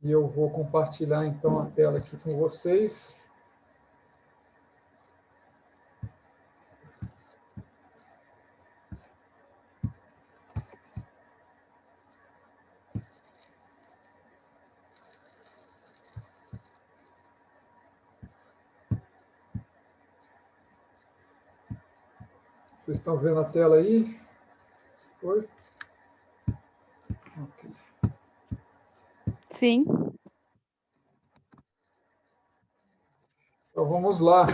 E eu vou compartilhar, então, a tela aqui com vocês. Vocês estão vendo a tela aí? Oi? Ok. Sim. Então, vamos lá.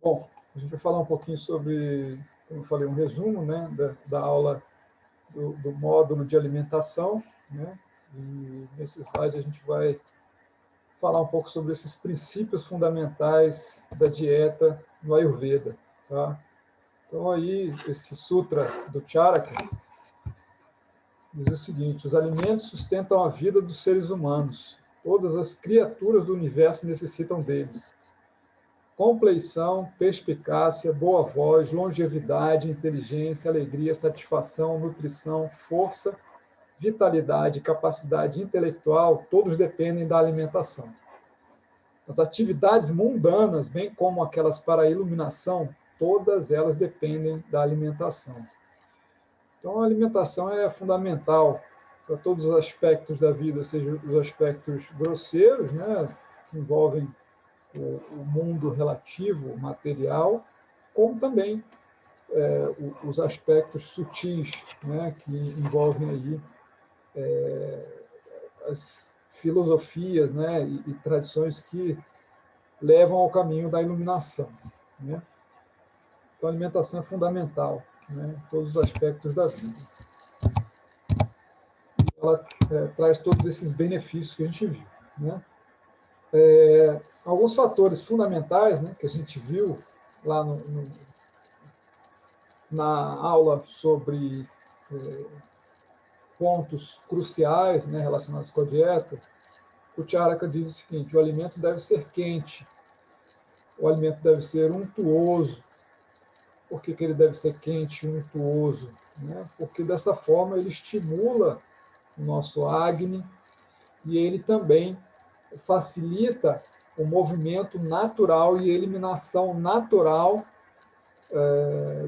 Bom, a gente vai falar um pouquinho sobre, como eu falei, um resumo, né, da aula do módulo de alimentação, né? E nesse slide a gente vai falar um pouco sobre esses princípios fundamentais da dieta no Ayurveda, tá? Então, aí, esse sutra do Charaka diz o seguinte: os alimentos sustentam a vida dos seres humanos. Todas as criaturas do universo necessitam deles. Compleição, perspicácia, boa voz, longevidade, inteligência, alegria, satisfação, nutrição, força, vitalidade, capacidade intelectual, todos dependem da alimentação. As atividades mundanas, bem como aquelas para a iluminação, todas elas dependem da alimentação. Então, a alimentação é fundamental para todos os aspectos da vida, seja os aspectos grosseiros, né, que envolvem o mundo relativo, material, como também os aspectos sutis, né, que envolvem aí as filosofias, né, e tradições que levam ao caminho da iluminação, né? Então, a alimentação é fundamental, né, em todos os aspectos da vida. Ela traz todos esses benefícios que a gente viu, né? Alguns fatores fundamentais, né, que a gente viu lá na aula sobre pontos cruciais, né, relacionados com a dieta, o Charaka diz o seguinte: o alimento deve ser quente, o alimento deve ser untuoso. Por que ele deve ser quente e untuoso? Né? Porque dessa forma ele estimula o nosso Agni e ele também facilita o movimento natural e eliminação natural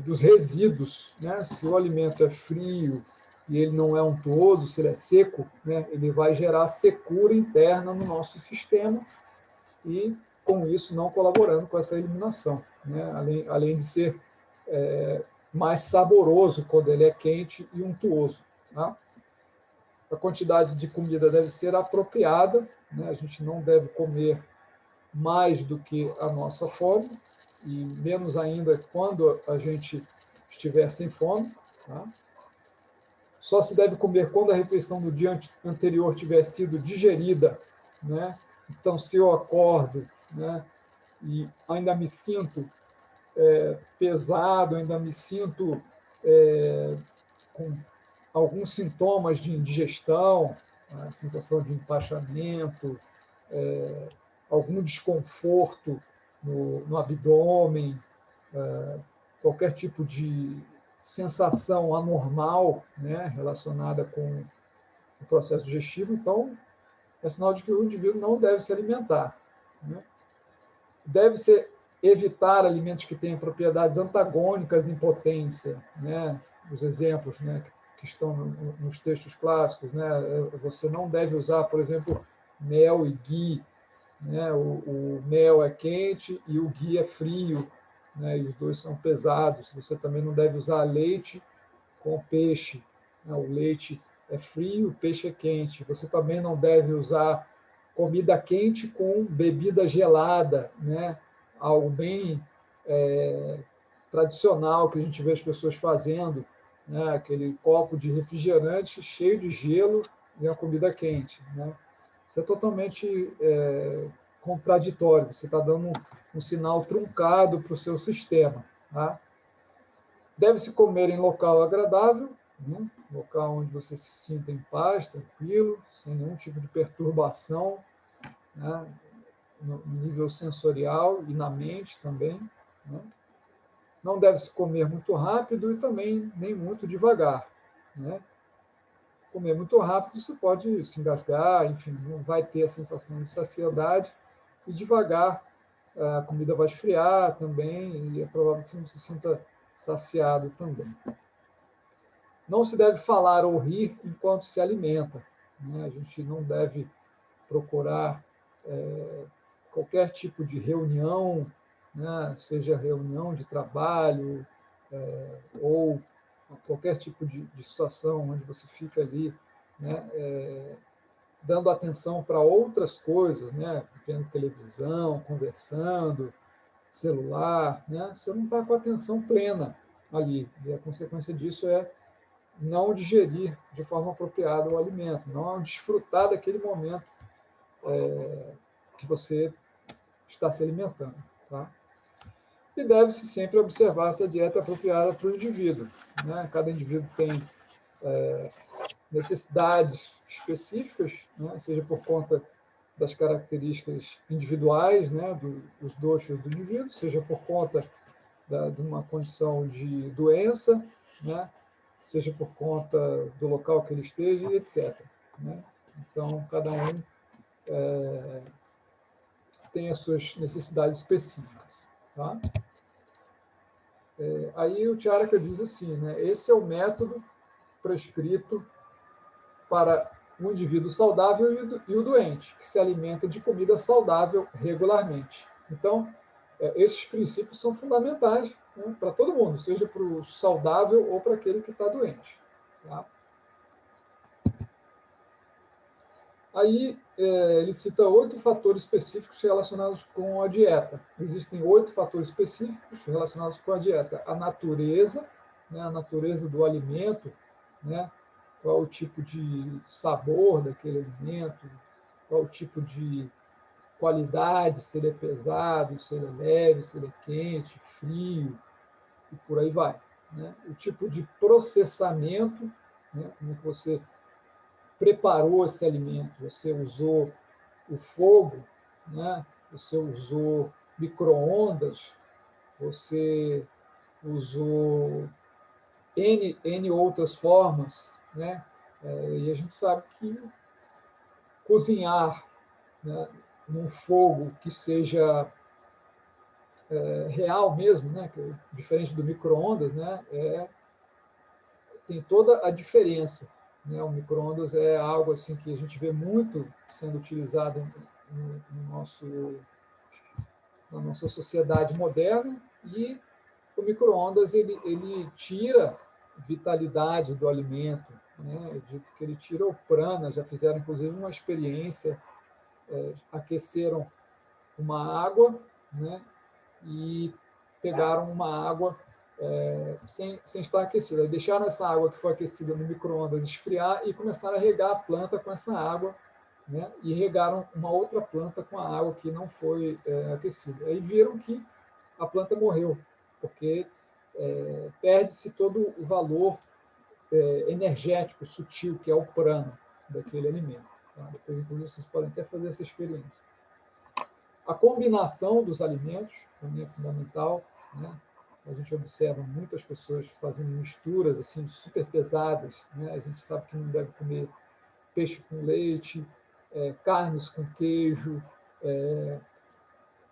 dos resíduos. Né? Se o alimento é frio e ele não é untuoso, se ele é seco, né, ele vai gerar secura interna no nosso sistema e, com isso, não colaborando com essa eliminação, né? Além de ser mais saboroso quando ele é quente e untuoso. Tá? A quantidade de comida deve ser apropriada, né? A gente não deve comer mais do que a nossa fome, e menos ainda quando a gente estiver sem fome. Tá? Só se deve comer quando a refeição do dia anterior tiver sido digerida, né? Então, se eu acordo, né, e ainda me sinto pesado, ainda me sinto com alguns sintomas de indigestão, a sensação de empachamento, algum desconforto no abdômen, qualquer tipo de sensação anormal, né, relacionada com o processo digestivo, então é sinal de que o indivíduo não deve se alimentar. Né? Deve-se evitar alimentos que tenham propriedades antagônicas em potência, né? Os exemplos, né, que estão nos textos clássicos, né? Você não deve usar, por exemplo, mel e ghee, né? O mel é quente e o ghee é frio, né? E os dois são pesados. Você também não deve usar leite com peixe, né? O leite é frio, o peixe é quente. Você também não deve usar comida quente com bebida gelada, né? Algo bem tradicional que a gente vê as pessoas fazendo, né? Aquele copo de refrigerante cheio de gelo e a comida quente, né? Isso é totalmente contraditório, você está dando um sinal truncado para o seu sistema. Tá? Deve-se comer em local agradável, né? Local onde você se sinta em paz, tranquilo, sem nenhum tipo de perturbação, né? No nível sensorial e na mente também. Né? Não deve-se comer muito rápido e também nem muito devagar. Né? comer muito rápido, você pode se engasgar, enfim, não vai ter a sensação de saciedade, e devagar a comida vai esfriar também, e é provável que você não se sinta saciado também. Não se deve falar ou rir enquanto se alimenta, né? A gente não deve procurar qualquer tipo de reunião, né? Seja reunião de trabalho, ou qualquer tipo de situação onde você fica ali, né? Dando atenção para outras coisas, né? Vendo televisão, conversando, celular, né? Você não está com a atenção plena ali, e a consequência disso é não digerir de forma apropriada o alimento, não desfrutar daquele momento que você está se alimentando. Tá? E deve-se sempre observar essa dieta apropriada para o indivíduo. Né? Cada indivíduo tem necessidades específicas, né? Seja por conta das características individuais, né? Dos doshas do indivíduo, seja por conta de uma condição de doença, né? Seja por conta do local que ele esteja, etc. Né? Então, cada um tem as suas necessidades específicas. Tá? Aí o Charaka diz assim, né? Esse é o método prescrito para o indivíduo saudável e o doente, que se alimenta de comida saudável regularmente. Então, esses princípios são fundamentais, né, para todo mundo, seja para o saudável ou para aquele que está doente. Tá? Aí ele cita 8 fatores específicos relacionados com a dieta. Existem 8 fatores específicos relacionados com a dieta. A natureza, né, a natureza do alimento, né, qual o tipo de sabor daquele alimento, qual o tipo de qualidade, se ele é pesado, se ele é leve, se ele é quente, frio, e por aí vai. Né? O tipo de processamento, né, como é que você preparou esse alimento, você usou o fogo, né? Você usou micro-ondas, você usou N outras formas, né? E a gente sabe que cozinhar, né, num fogo que seja real mesmo, né, diferente do micro-ondas, né, tem toda a diferença. Né? O micro-ondas é algo assim que a gente vê muito sendo utilizado na nossa sociedade moderna, e o micro-ondas ele tira vitalidade do alimento, né? Eu digo que ele tira o prana. Já fizeram inclusive uma experiência, aqueceram uma água, né? E pegaram uma água sem estar aquecida. Deixaram essa água que foi aquecida no micro-ondas esfriar e começaram a regar a planta com essa água, né? E regaram uma outra planta com a água que não foi aquecida. Aí viram que a planta morreu, porque perde-se todo o valor energético sutil, que é o prana daquele alimento. Tá? Depois, inclusive, vocês podem até fazer essa experiência. A combinação dos alimentos também é fundamental. Né? A gente observa muitas pessoas fazendo misturas assim super pesadas. Né? A gente sabe que não deve comer peixe com leite, carnes com queijo,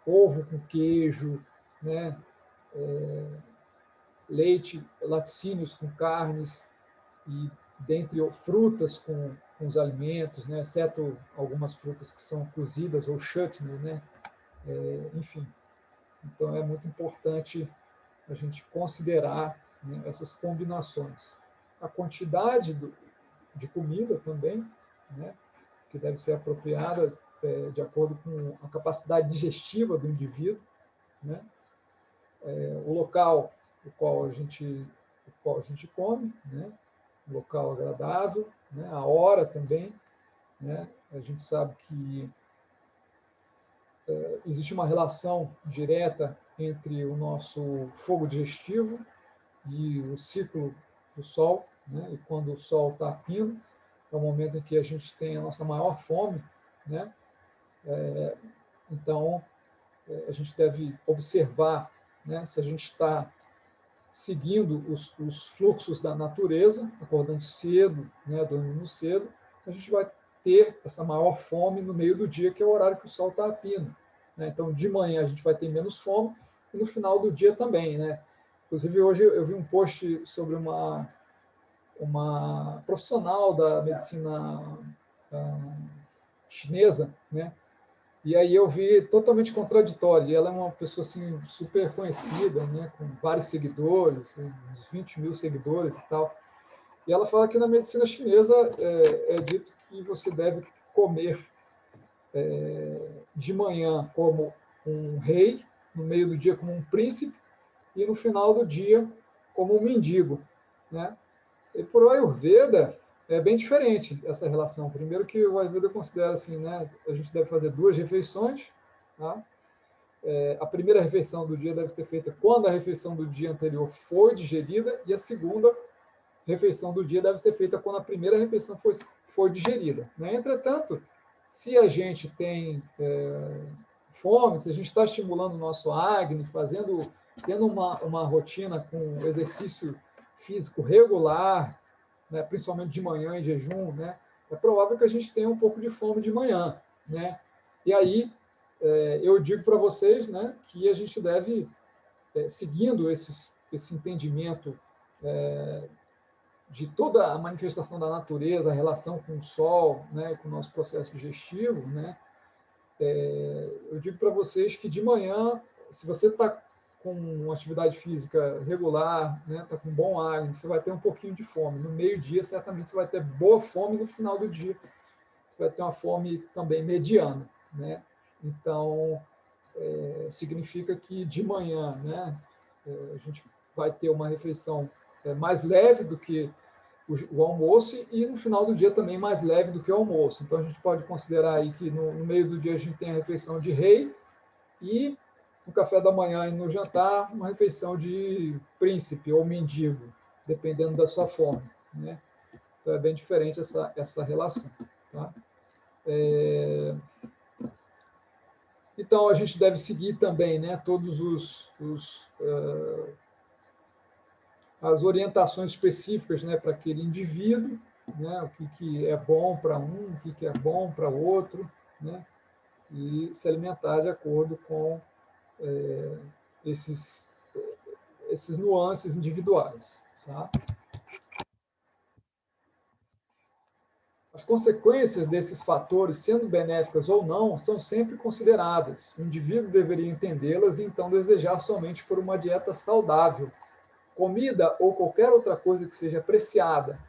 ovo com queijo, né? Leite, laticínios com carnes, e dentre frutas com os alimentos, né? Exceto algumas frutas que são cozidas ou chutney, né? Enfim. Então, é muito importante a gente considerar, né, essas combinações. A quantidade de comida também, né, que deve ser apropriada de acordo com a capacidade digestiva do indivíduo, né, o local o qual a gente come, né, um local agradável, né, a hora também. Né, a gente sabe que existe uma relação direta entre o nosso fogo digestivo e o ciclo do Sol, né? E quando o Sol está pindo, é o momento em que a gente tem a nossa maior fome, né? Então, a gente deve observar, né, se a gente está seguindo os fluxos da natureza, acordando cedo, né, dormindo cedo, a gente vai ter essa maior fome no meio do dia, que é o horário que o sol está a pino. Né? Então, de manhã a gente vai ter menos fome e no final do dia também. Né? Inclusive, hoje eu vi um post sobre uma profissional da medicina chinesa, né? E aí eu vi totalmente contraditório. E ela é uma pessoa assim, super conhecida, né? Com vários seguidores, uns 20 mil seguidores e tal. E ela fala que na medicina chinesa é dito que você deve comer de manhã como um rei, no meio do dia como um príncipe e no final do dia como um mendigo, né? E por Ayurveda é bem diferente essa relação. Primeiro que o Ayurveda considera assim, né? A gente deve fazer 2 refeições, tá? A primeira refeição do dia deve ser feita quando a refeição do dia anterior foi digerida e a segunda refeição do dia deve ser feita quando a primeira refeição for digerida. Né? Entretanto, se a gente tem fome, se a gente está estimulando o nosso Agni, tendo uma rotina com exercício físico regular, né, principalmente de manhã em jejum, né, é provável que a gente tenha um pouco de fome de manhã. Né? E aí, eu digo para vocês, né, que a gente deve, seguindo esse entendimento de toda a manifestação da natureza, a relação com o sol, né, com o nosso processo digestivo, né, eu digo para vocês que de manhã, se você está com uma atividade física regular, né, está com bom ar, você vai ter um pouquinho de fome. No meio-dia, certamente, você vai ter boa fome. No final do dia, você vai ter uma fome também mediana. Né? Então, significa que de manhã, né, a gente vai ter uma refeição mais leve do que o almoço e no final do dia também mais leve do que o almoço. Então a gente pode considerar aí que no meio do dia a gente tem a refeição de rei e no café da manhã e no jantar uma refeição de príncipe ou mendigo, dependendo da sua fome. Né? Então é bem diferente essa relação. Tá? Então a gente deve seguir também, né, todos as orientações específicas, né, para aquele indivíduo, né, o que é bom para um, o que é bom para o outro, né, e se alimentar de acordo com esses, esses nuances individuais. Tá? As consequências desses fatores, sendo benéficas ou não, são sempre consideradas. O indivíduo deveria entendê-las e então desejar somente por uma dieta saudável. Comida ou qualquer outra coisa que seja apreciada,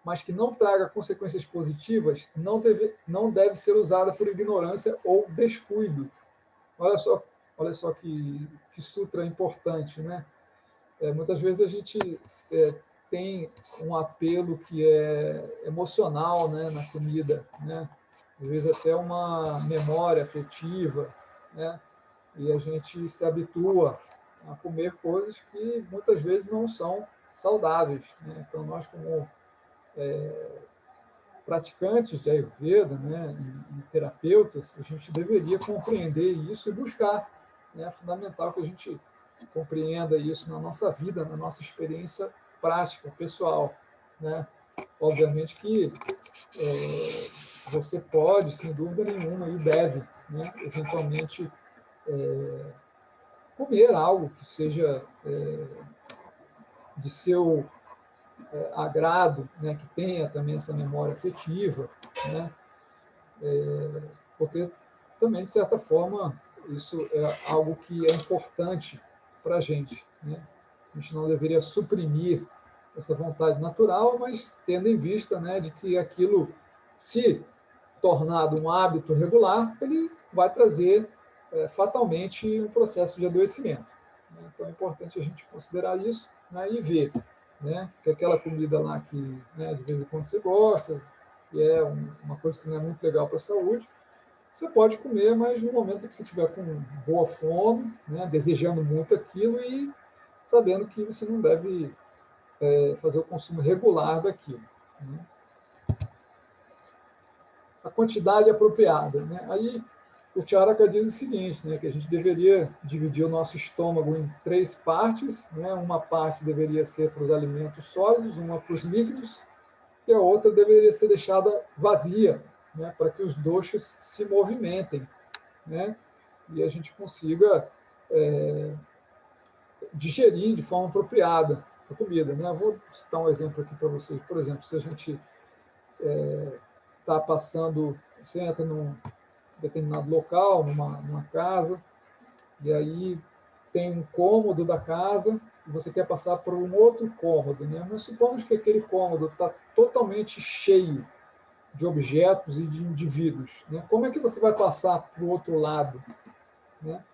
mas que não traga consequências positivas, não deve ser usada por ignorância ou descuido. Olha só que sutra importante, né? Muitas vezes a gente tem um apelo que é emocional, né, na comida, né? Às vezes até uma memória afetiva, né? E a gente se habitua a comer coisas que muitas vezes não são saudáveis. Né? Então, nós, como praticantes de Ayurveda, né, e terapeutas, a gente deveria compreender isso e buscar. Né? É fundamental que a gente compreenda isso na nossa vida, na nossa experiência prática, pessoal. Né? Obviamente que você pode, sem dúvida nenhuma, e deve, né, eventualmente, comer algo que seja de seu agrado, né, que tenha também essa memória afetiva, né, porque também, de certa forma, isso é algo que é importante para a gente. Né? A gente não deveria suprimir essa vontade natural, mas tendo em vista, né, de que aquilo, se tornado um hábito regular, ele vai trazer fatalmente um processo de adoecimento. Né? Então é importante a gente considerar isso, né, e ver, né, que aquela comida lá que, né, de vez em quando você gosta, que é uma coisa que não é muito legal para a saúde, você pode comer, mas no momento que você estiver com boa fome, né, desejando muito aquilo e sabendo que você não deve fazer o consumo regular daquilo. Né? A quantidade apropriada. Né? Aí o Charaka diz o seguinte, né, que a gente deveria dividir o nosso estômago em 3 partes, né, uma parte deveria ser para os alimentos sólidos, uma para os líquidos, e a outra deveria ser deixada vazia, né, para que os doshas se movimentem, né, e a gente consiga digerir de forma apropriada a comida, né? Vou citar um exemplo aqui para vocês. Por exemplo, se a gente está passando, você entra num determinado local, numa casa, e aí tem um cômodo da casa e você quer passar por um outro cômodo, né? Mas supomos que aquele cômodo está totalmente cheio de objetos e de indivíduos, né? Como é que você vai passar para o outro lado, né?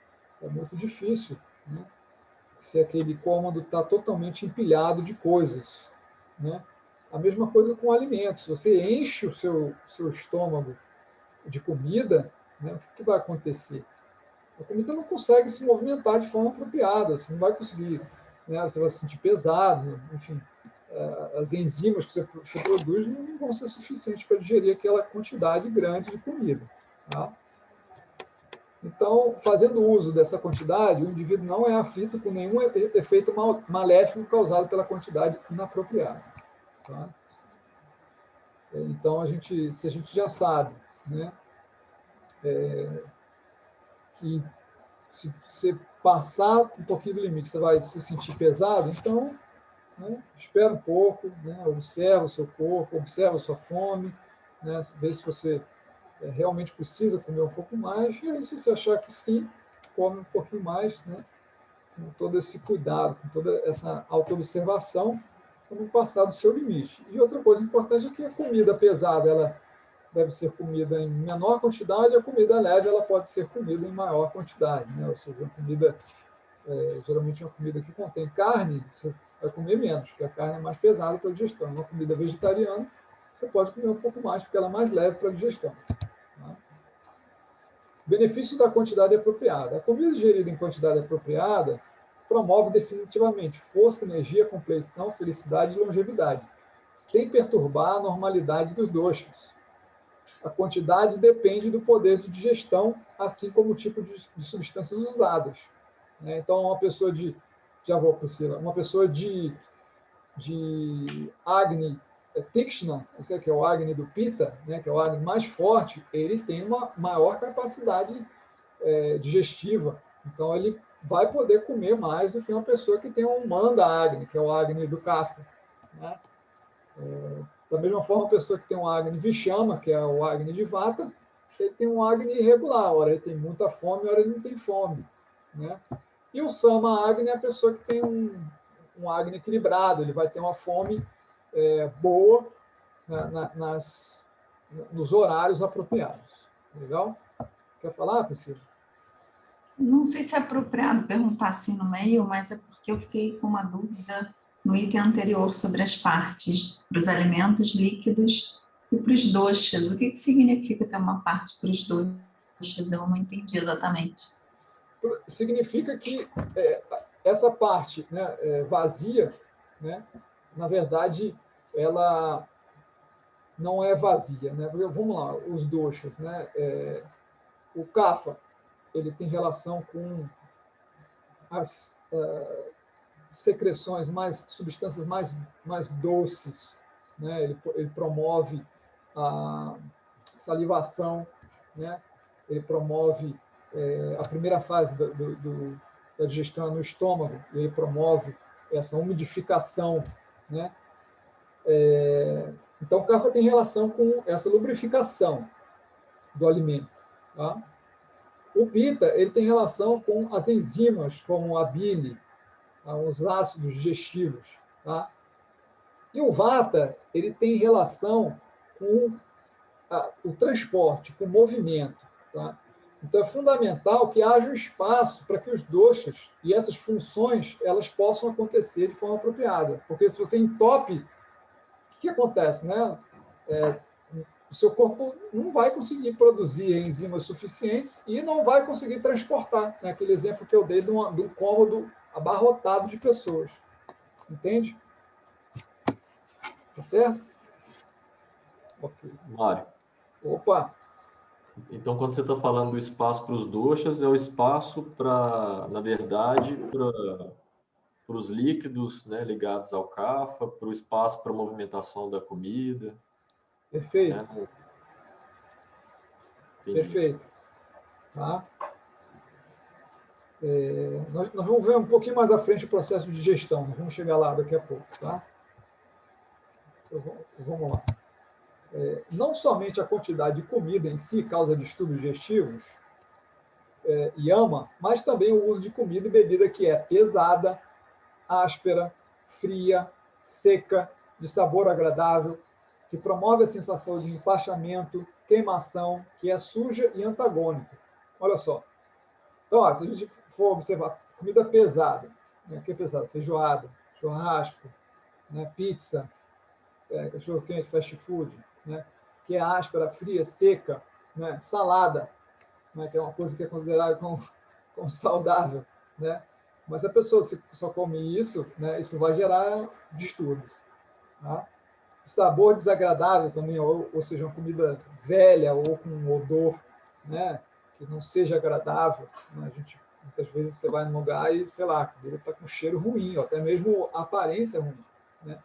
É muito difícil, né? Se aquele cômodo está totalmente empilhado de coisas, né? A mesma coisa com alimentos. Você enche o seu estômago de comida, né? O que vai acontecer? A comida não consegue se movimentar de forma apropriada, você não vai conseguir, né? Você vai se sentir pesado, enfim. As enzimas que você produz não vão ser suficientes para digerir aquela quantidade grande de comida. Tá? Então, fazendo uso dessa quantidade, o indivíduo não é aflito com nenhum efeito maléfico causado pela quantidade inapropriada. Tá? Então, se a gente já sabe, né, que se você passar um pouquinho do limite, você vai se sentir pesado, então, né, espera um pouco, né, observa o seu corpo, observa a sua fome, né, vê se você realmente precisa comer um pouco mais, e aí, se você achar que sim, come um pouquinho mais, né, com todo esse cuidado, com toda essa autoobservação, para não passar do seu limite. E outra coisa importante é que a comida pesada ela deve ser comida em menor quantidade, e a comida leve ela pode ser comida em maior quantidade. Né? Ou seja, geralmente uma comida que contém carne, você vai comer menos, porque a carne é mais pesada para a digestão. Uma comida vegetariana, você pode comer um pouco mais, porque ela é mais leve para a digestão. Tá? Benefício da quantidade apropriada. A comida digerida em quantidade apropriada promove definitivamente força, energia, compleição, felicidade e longevidade, sem perturbar a normalidade dos doshas. A quantidade depende do poder de digestão, assim como o tipo de substâncias usadas. Então, uma pessoa já vou, Priscila, uma pessoa de Agni Tikshna, esse aqui é o Agni do Pitta, né, que é o Agni mais forte, ele tem uma maior capacidade digestiva. Então, ele vai poder comer mais do que uma pessoa que tem um Manda Agni, que é o Agni do Kapha. Né? Da mesma forma, a pessoa que tem um Agni Vishama, que é o Agni de Vata, ele tem um Agni irregular. Ora ele tem muita fome, ora ele não tem fome. Né? E o Sama Agni é a pessoa que tem um Agni equilibrado, ele vai ter uma fome boa nos horários apropriados. Legal? Quer falar, Priscila? Não sei se é apropriado perguntar assim no meio, mas é porque eu fiquei com uma dúvida no item anterior sobre as partes para os alimentos líquidos e para os doshas. O que significa ter uma parte para os doshas? Eu não entendi exatamente. Significa que essa parte, né, vazia, né, na verdade, ela não é vazia. Né? Vamos lá, os doshas. Né? O kapha, ele tem relação com as secreções, substâncias mais doces. Né? Ele promove a salivação, né? Ele promove a primeira fase da digestão no estômago, ele promove essa umidificação, né? Então, o kapha tem relação com essa lubrificação do alimento. Tá? O pitta ele tem relação com as enzimas, como a bile, os ácidos digestivos. Tá? E o vata ele tem relação com o transporte, com o movimento. Tá? Então, é fundamental que haja um espaço para que os doshas e essas funções elas possam acontecer de forma apropriada. Porque se você entope, o que acontece? Né? O seu corpo não vai conseguir produzir enzimas suficientes e não vai conseguir transportar. Né? Aquele exemplo que eu dei de um cômodo abarrotado de pessoas. Entende? Tá certo? Ok. Mário. Opa! Então, quando você está falando do espaço para os doshas, é o espaço para, na verdade, para os líquidos, né, ligados ao kapha, para o espaço para a movimentação da comida. Perfeito. Né? Perfeito. Tá? Nós vamos ver um pouquinho mais à frente o processo de digestão. Nós vamos chegar lá daqui a pouco. Tá? Então, vamos lá. Não somente a quantidade de comida em si causa distúrbios digestivos, yama, mas também o uso de comida e bebida que é pesada, áspera, fria, seca, de sabor agradável, que promove a sensação de empachamento, queimação, que é suja e antagônica. Olha só. Então, se a gente for observar comida pesada, né, que é pesada? Feijoada, churrasco, né, pizza, cachorro-quente, fast food, né, que é áspera, fria, seca, né, salada, né, que é uma coisa que é considerada como saudável, né? Mas se a pessoa só come isso, né, isso vai gerar distúrbios. Tá? Sabor desagradável também, ou seja, uma comida velha ou com um odor, né, que não seja agradável. Né? Muitas vezes você vai num lugar e, sei lá, a comida está com cheiro ruim, ou até mesmo a aparência ruim. Né?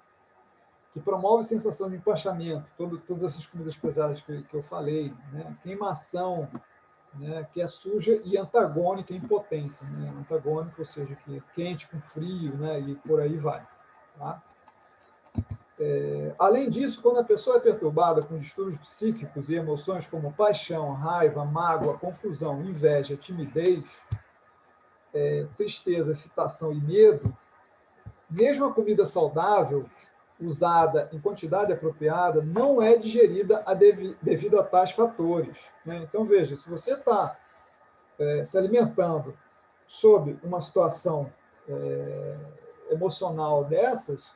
Que promove sensação de empachamento, todas essas comidas pesadas que eu falei, né? Queimação, né? Que é suja e antagônica em potência. Né? Antagônica, ou seja, que é quente com frio, né? E por aí vai. Tá? Além disso, quando a pessoa é perturbada com distúrbios psíquicos e emoções como paixão, raiva, mágoa, confusão, inveja, timidez, tristeza, excitação e medo, mesmo a comida saudável, usada em quantidade apropriada, não é digerida devido a tais fatores. Né? Então, veja, se você está se alimentando sob uma situação emocional dessas,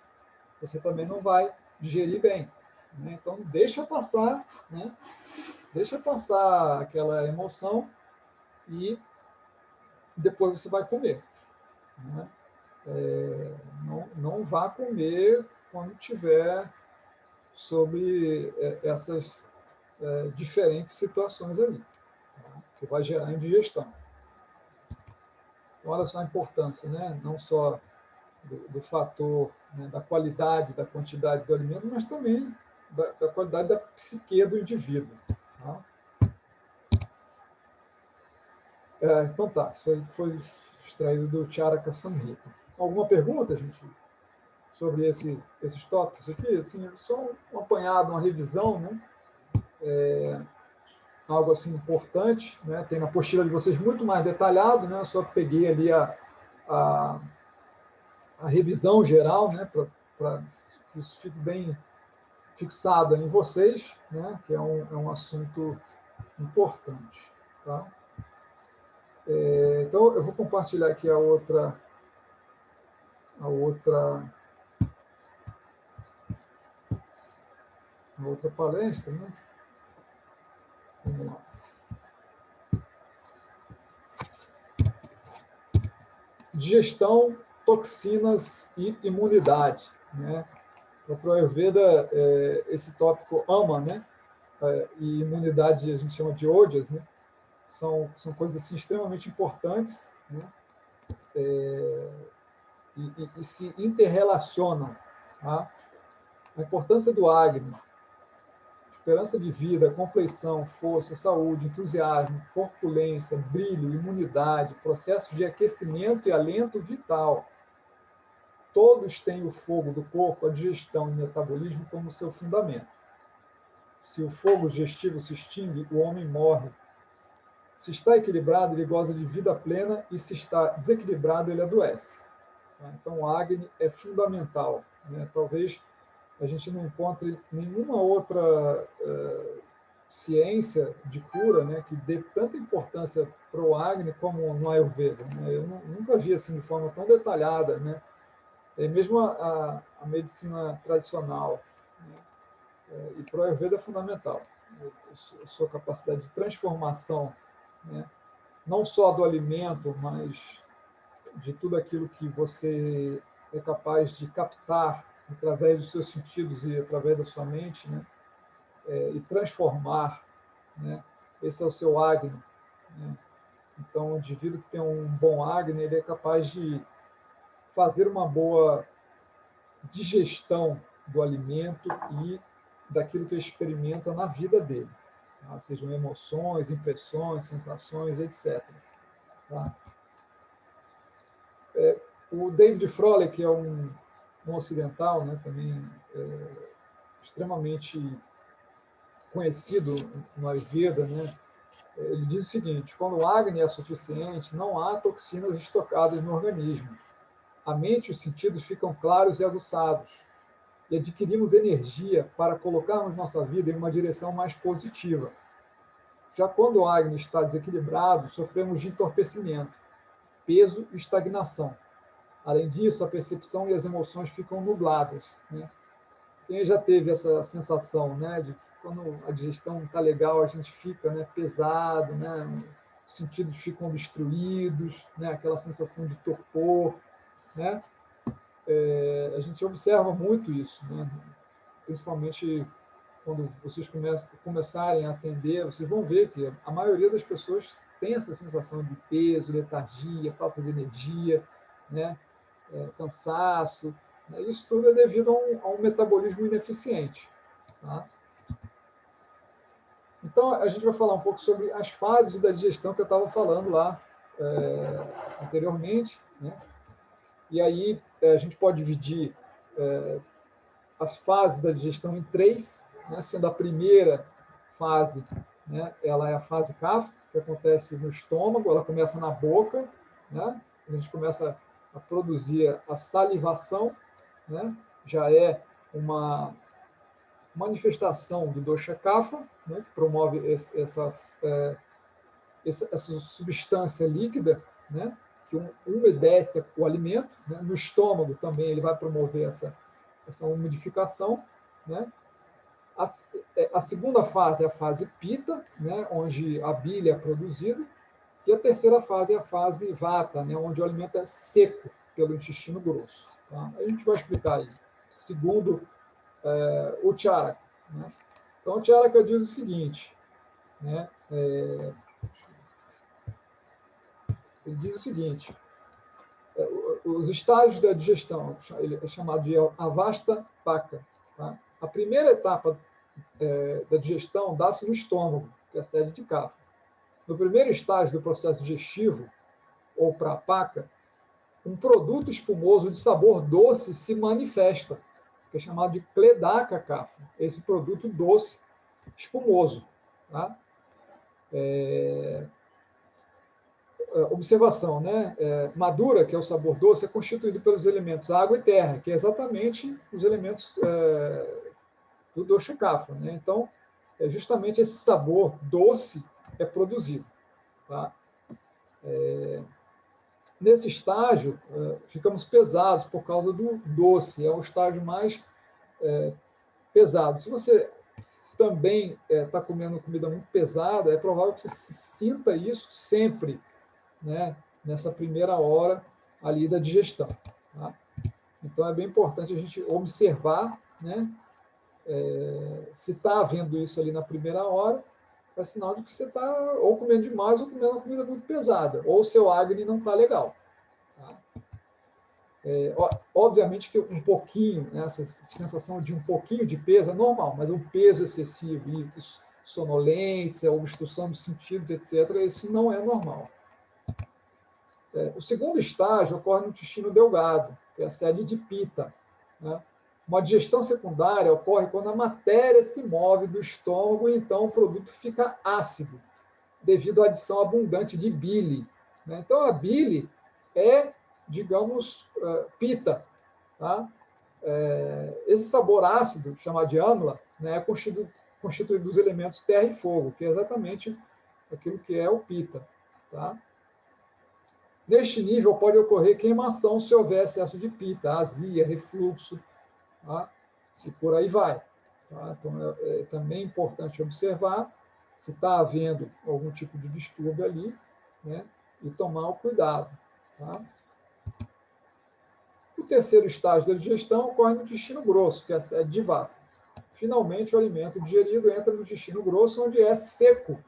você também não vai digerir bem. Né? Então, deixa passar, né? Deixa passar aquela emoção e depois você vai comer. Né? Não vá comer quando tiver sobre essas diferentes situações ali, tá? Que vai gerar indigestão. Então, olha só a importância, né? Não só do fator, né, da qualidade, da quantidade do alimento, mas também da qualidade da psique do indivíduo. Tá? Então tá, isso aí foi extraído do Charaka Samhita. Alguma pergunta, gente, sobre esses tópicos aqui? Assim, só um apanhado, uma revisão, né? Algo assim importante, né? Tem na apostila de vocês muito mais detalhado, né? Eu só peguei ali a revisão geral, né? Para que isso fique bem fixado em vocês, né? Que é um assunto importante. Tá? Então, eu vou compartilhar aqui a outra palestra, né? Vamos lá. Digestão, toxinas e imunidade, né? Para o Ayurveda, esse tópico ama, né? E imunidade a gente chama de ojas, né? São coisas assim, extremamente importantes, né? E se interrelacionam. Tá? A importância do Agni, esperança de vida, compleição, força, saúde, entusiasmo, corpulência, brilho, imunidade, processos de aquecimento e alento vital. Todos têm o fogo do corpo, a digestão e o metabolismo como seu fundamento. Se o fogo digestivo se extingue, o homem morre. Se está equilibrado, ele goza de vida plena, e se está desequilibrado, ele adoece. Então, o Agni é fundamental. Né? Talvez a gente não encontre nenhuma outra ciência de cura, né, que dê tanta importância para o Agni como no Ayurveda. Né? Eu nunca vi assim de forma tão detalhada, né? E mesmo a medicina tradicional, né? E para o Ayurveda é fundamental. A sua capacidade de transformação, né? Não só do alimento, mas de tudo aquilo que você é capaz de captar através dos seus sentidos e através da sua mente, né? E transformar, né? esse é o seu Agni, né? Então, o indivíduo que tem um bom Agni, ele é capaz de fazer uma boa digestão do alimento e daquilo que ele experimenta na vida dele, tá? Sejam emoções, impressões, sensações, etc. Tá? O David Frohle, que é um ocidental, né, também extremamente conhecido no Ayurveda, né, ele diz o seguinte: quando o Agni é suficiente, não há toxinas estocadas no organismo. A mente e os sentidos ficam claros e aguçados, e adquirimos energia para colocarmos nossa vida em uma direção mais positiva. Já quando o Agni está desequilibrado, sofremos de entorpecimento, peso e estagnação. Além disso, a percepção e as emoções ficam nubladas, né? Quem já teve essa sensação, né, de que quando a digestão não está legal, a gente fica, né, pesado, né, os sentidos ficam destruídos, né, aquela sensação de torpor, né? A gente observa muito isso, né? Principalmente quando vocês começarem a atender, vocês vão ver que a maioria das pessoas tem essa sensação de peso, letargia, falta de energia, né? Cansaço, né? Isso tudo é devido a um metabolismo ineficiente, tá? Então, a gente vai falar um pouco sobre as fases da digestão que eu estava falando lá anteriormente, né? E aí a gente pode dividir as fases da digestão em três, né? Sendo a primeira fase, né, ela é a fase kapha, que acontece no estômago, ela começa na boca, né? A gente começa a produzir a salivação, né? Já é uma manifestação do dosha kapha, né? Que promove essa substância líquida, né? Que umedece o alimento, né? No estômago também ele vai promover essa umidificação, né? A segunda fase é a fase pita, né? Onde a bile é produzida, e a terceira fase é a fase vata, né? Onde o alimento é seco pelo intestino grosso. Tá? A gente vai explicar aí, segundo o Charaka, né? Então, o Charaka diz o seguinte, né? Ele diz o seguinte: os estágios da digestão, ele é chamado de avasta paka. Tá? A primeira etapa da digestão dá-se no estômago, que é a sede de kapha. No primeiro estágio do processo digestivo, ou prapaka, um produto espumoso de sabor doce se manifesta, que é chamado de kledaka kapha, esse produto doce espumoso. Tá? Observação, né? Madura, que é o sabor doce, é constituído pelos elementos água e terra, que é exatamente os elementos do dosha kapha, né? Então, justamente esse sabor doce é produzido. Tá? Nesse estágio, ficamos pesados por causa do doce, é o estágio mais pesado. Se você também está comendo comida muito pesada, é provável que você sinta isso sempre, né, nessa primeira hora ali da digestão. Tá? Então, é bem importante a gente observar, né, se está havendo isso ali na primeira hora, é sinal de que você está ou comendo demais ou comendo uma comida muito pesada, ou o seu Agni não está legal. Tá? Obviamente que um pouquinho, né, essa sensação de um pouquinho de peso é normal, mas um peso excessivo e sonolência, obstrução dos sentidos, etc., isso não é normal. O segundo estágio ocorre no intestino delgado, que é a sede de Pitta. Né? Uma digestão secundária ocorre quando a matéria se move do estômago e então o produto fica ácido, devido à adição abundante de bile. Né? Então, a bile é, digamos, Pitta. Tá? Esse sabor ácido, chamado de amla, né, é constituído dos elementos terra e fogo, que é exatamente aquilo que é o Pitta. Tá? Neste nível, pode ocorrer queimação se houver excesso de Pitta, azia, refluxo, tá? E por aí vai. Tá? Então, também importante observar se está havendo algum tipo de distúrbio ali, né? E tomar o cuidado. Tá? O terceiro estágio da digestão ocorre no intestino grosso, que é a sede de vata. Finalmente, o alimento digerido entra no intestino grosso, onde é seco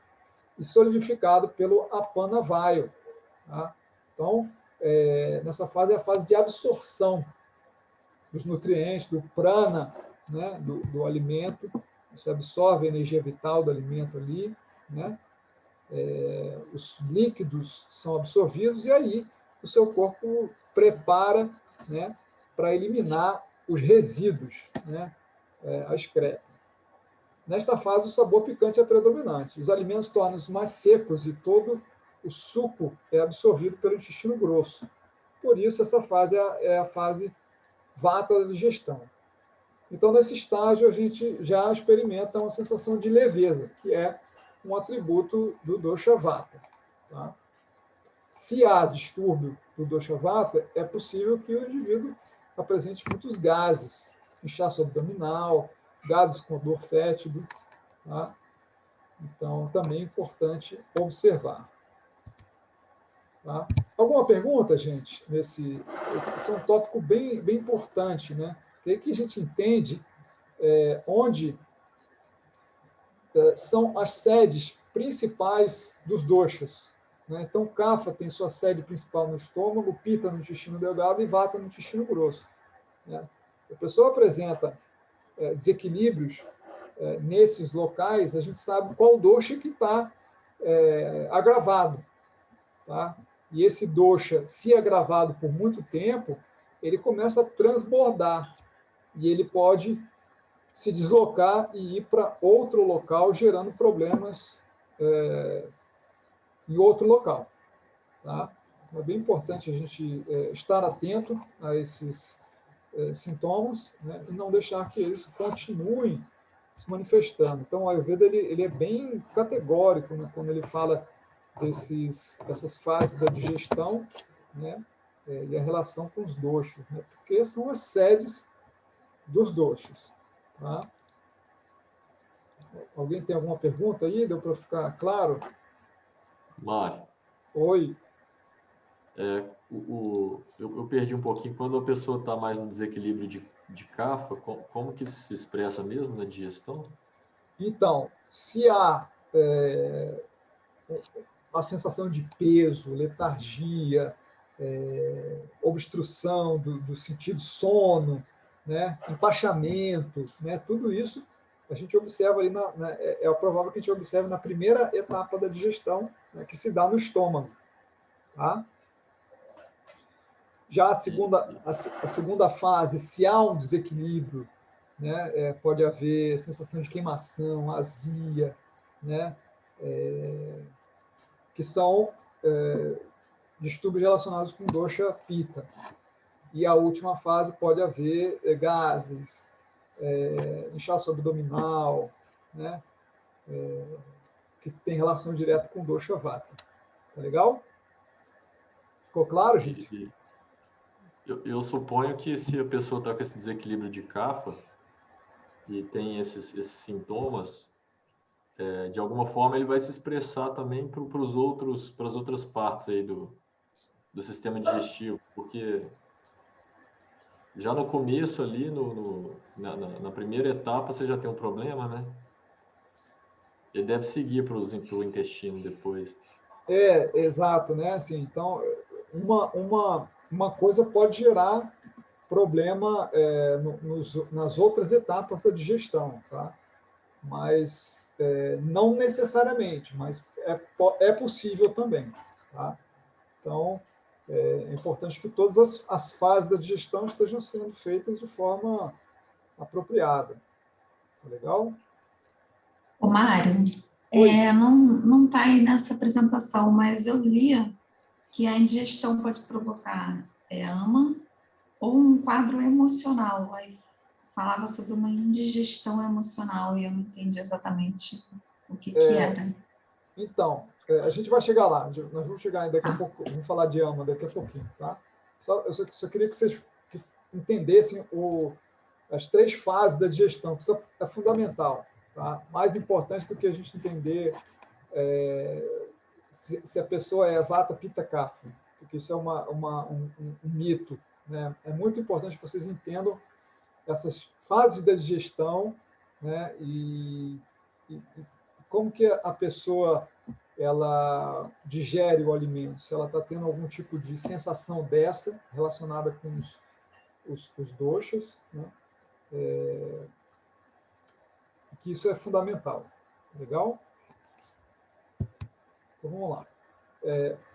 e solidificado pelo apana vayu. Tá? Então, nessa fase é a fase de absorção dos nutrientes, do prana, né, do alimento. Você absorve a energia vital do alimento ali, né? Os líquidos são absorvidos e aí o seu corpo prepara, né, para eliminar os resíduos, né, a excreta. Nesta fase, o sabor picante é predominante. Os alimentos tornam-se mais secos e todo o suco é absorvido pelo intestino grosso. Por isso, essa fase é a fase vata da digestão. Então, nesse estágio, a gente já experimenta uma sensação de leveza, que é um atributo do dosha vata. Tá? Se há distúrbio do dosha vata, é possível que o indivíduo apresente muitos gases, inchaço abdominal, gases com odor fétido. Tá? Então, também é importante observar. Tá? Alguma pergunta, gente? Esse é um tópico bem importante, né? Que aí que a gente entende onde são as sedes principais dos doshas. Né? Então, Kapha tem sua sede principal no estômago, Pitta no intestino delgado e Vata no intestino grosso. Né? A pessoa apresenta desequilíbrios nesses locais, a gente sabe qual dosha que está agravado. Tá? E esse dosha, se agravado por muito tempo, ele começa a transbordar e ele pode se deslocar e ir para outro local, gerando problemas em outro local. Tá? É bem importante a gente estar atento a esses sintomas, né, e não deixar que eles continuem se manifestando. Então, o Ayurveda ele é bem categórico, né, quando ele fala dessas fases da digestão, né, e a relação com os doshas, né, porque são as sedes dos doshas. Tá? Alguém tem alguma pergunta aí? Deu para ficar claro? Mário, Oi. Eu perdi um pouquinho. Quando a pessoa está mais no desequilíbrio de Kapha, como que isso se expressa mesmo na digestão? Então, se há a sensação de peso, letargia, obstrução do sentido sono, né, empachamento, né, tudo isso a gente observa ali, é provável que a gente observe na primeira etapa da digestão, né, que se dá no estômago. Tá? Já a segunda fase, se há um desequilíbrio, né, pode haver sensação de queimação, azia, né, que são distúrbios relacionados com dosha pitta. E a última fase pode haver gases, inchaço abdominal, né, que tem relação direta com dosha vata. Tá legal? Ficou claro, gente? Eu suponho que se a pessoa está com esse desequilíbrio de Kapha e tem esses sintomas, de alguma forma ele vai se expressar também para as outras partes aí do sistema digestivo, porque já no começo ali, na primeira etapa, você já tem um problema, né? Ele deve seguir para o intestino depois. Exato, né? Assim, então, uma coisa pode gerar problema nas outras etapas da digestão, tá? Mas não necessariamente, mas é possível também, tá? Então, é importante que todas as fases da digestão estejam sendo feitas de forma apropriada. Tá legal? Ô, Mário, Oi. não está aí nessa apresentação, mas eu li que a indigestão pode provocar ama ou um quadro emocional. Aí falava sobre uma indigestão emocional e eu não entendi exatamente o que era. Então, a gente vai chegar lá. Nós vamos chegar daqui a pouco. Vamos falar de ama daqui a pouquinho, tá? Eu só queria que vocês entendessem as 3 fases da digestão. Isso é fundamental, tá? Mais importante do que a gente entender se a pessoa é vata, pitta, kapha, porque isso é um mito, né? É muito importante que vocês entendam essas fases da digestão, né? E como que a pessoa ela digere o alimento, se ela está tendo algum tipo de sensação dessa relacionada com os doshas, né? Que isso é fundamental. Legal? Então, vamos lá.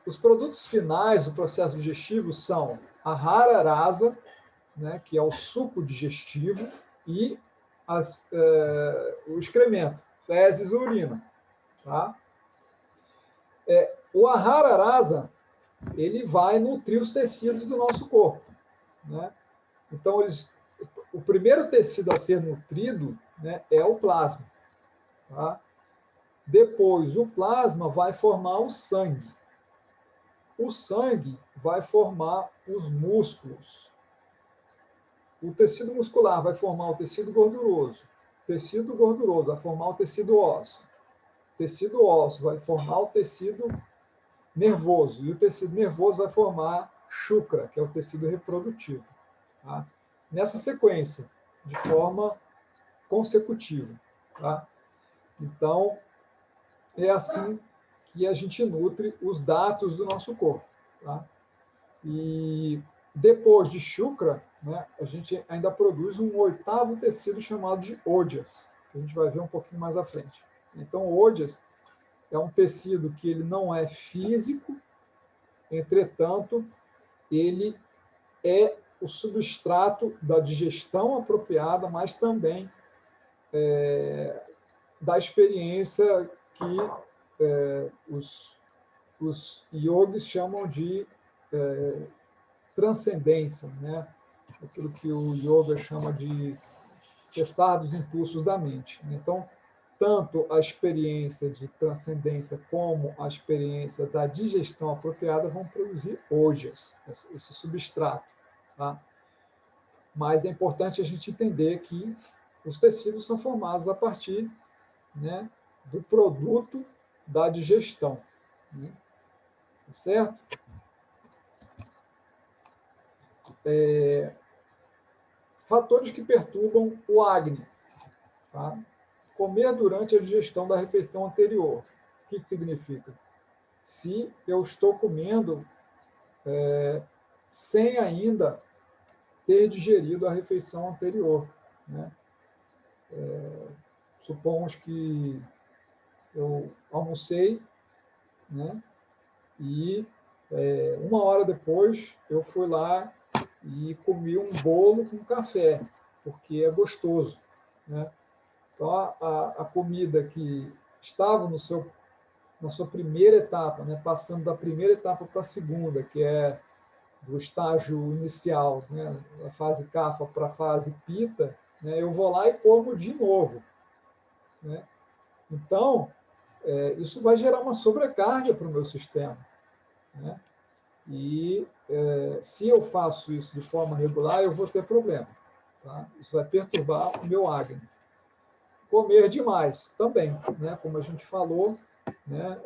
Os produtos finais do processo digestivo são a hara rasa, né, que é o suco digestivo, e o excremento, fezes e urina. Tá? O ahara rasa, ele vai nutrir os tecidos do nosso corpo. Né? Então, o primeiro tecido a ser nutrido, né, é o plasma. Tá? Depois, o plasma vai formar o sangue. O sangue vai formar os músculos. O tecido muscular vai formar o tecido gorduroso. O tecido gorduroso vai formar o tecido ósseo. O tecido ósseo vai formar o tecido nervoso. E o tecido nervoso vai formar shukra, que é o tecido reprodutivo. Tá? Nessa sequência, de forma consecutiva. Tá? Então, é assim que a gente nutre os dados do nosso corpo. Tá? E depois de shukra, né, a gente ainda produz um oitavo tecido chamado de ojas, que a gente vai ver um pouquinho mais à frente. Então, o ojas é um tecido que ele não é físico, entretanto, ele é o substrato da digestão apropriada, mas também da experiência que os yogis chamam de transcendência, né? Aquilo que o yoga chama de cessar dos impulsos da mente. Então, tanto a experiência de transcendência como a experiência da digestão apropriada vão produzir ojas, esse substrato. Tá? Mas é importante a gente entender que os tecidos são formados a partir, né, do produto da digestão. Né? Certo? Fatores que perturbam o Agni. Tá? Comer durante a digestão da refeição anterior. O que significa? Se eu estou comendo sem ainda ter digerido a refeição anterior. Né? Supomos que eu almocei, né? E 1 hora depois eu fui lá e comi um bolo com café, porque é gostoso. Né? Então, a comida que estava na sua primeira etapa, né? Passando da primeira etapa para a segunda, que é do estágio inicial, né? Da fase kapha para a fase pita, né? Eu vou lá e como de novo. Né? Então, isso vai gerar uma sobrecarga para o meu sistema. Né? E se eu faço isso de forma regular, eu vou ter problema. Tá? Isso vai perturbar o meu Agni. Comer demais também, né? Como a gente falou, né?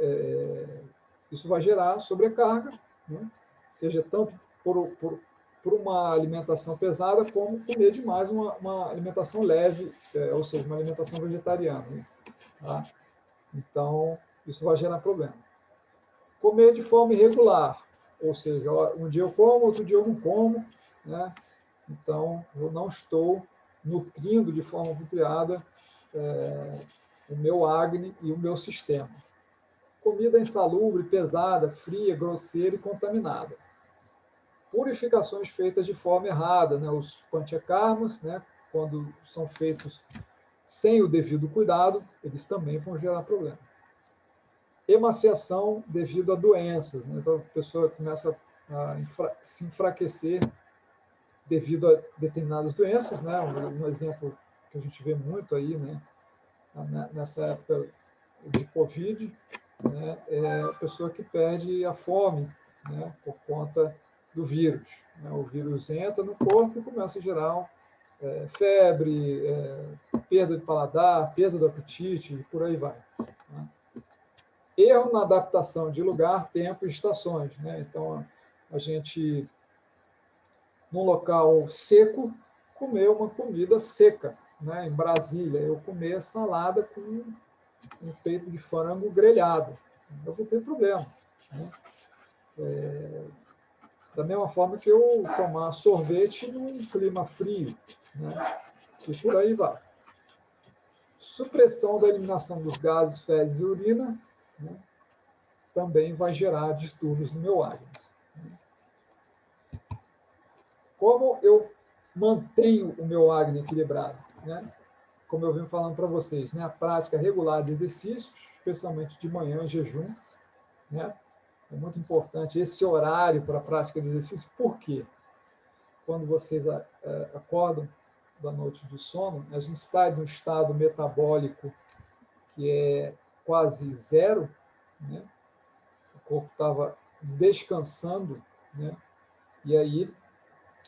Isso vai gerar sobrecarga, né? Seja tanto por uma alimentação pesada, como comer demais uma alimentação leve, ou seja, uma alimentação vegetariana. Né? Tá? Então, isso vai gerar problema. Comer de forma irregular, ou seja, um dia eu como, outro dia eu não como, né? Então, eu não estou nutrindo de forma apropriada o meu Agni e o meu sistema. Comida insalubre, pesada, fria, grosseira e contaminada. Purificações feitas de forma errada, né? Os panchakarmas, né? Quando são feitos sem o devido cuidado, eles também vão gerar problema. Emaciação devido a doenças, né? Então, a pessoa começa a se enfraquecer devido a determinadas doenças, né? Um exemplo que a gente vê muito aí, né? Nessa época de Covid, né? É a pessoa que perde a fome, né? Por conta do vírus. Né? O vírus entra no corpo e começa a gerar febre, perda de paladar, perda do apetite, e por aí vai. Né? Erro na adaptação de lugar, tempo e estações. Né? Então, a gente, num local seco, comer uma comida seca. Né? Em Brasília, eu comer salada com um peito de frango grelhado. eu vou ter problema, né? Da mesma forma que eu tomar sorvete num clima frio, né? E por aí vai. Supressão da eliminação dos gases, fezes e urina, né? Também vai gerar distúrbios no meu Agni. Como eu mantenho o meu Agni equilibrado, né? Como eu venho falando para vocês, né? A prática regular de exercícios, especialmente de manhã em jejum, né? É muito importante esse horário para a prática de exercício. Por quê? Quando vocês acordam da noite de sono, a gente sai de um estado metabólico que é quase zero, né? O corpo estava descansando, né? E aí,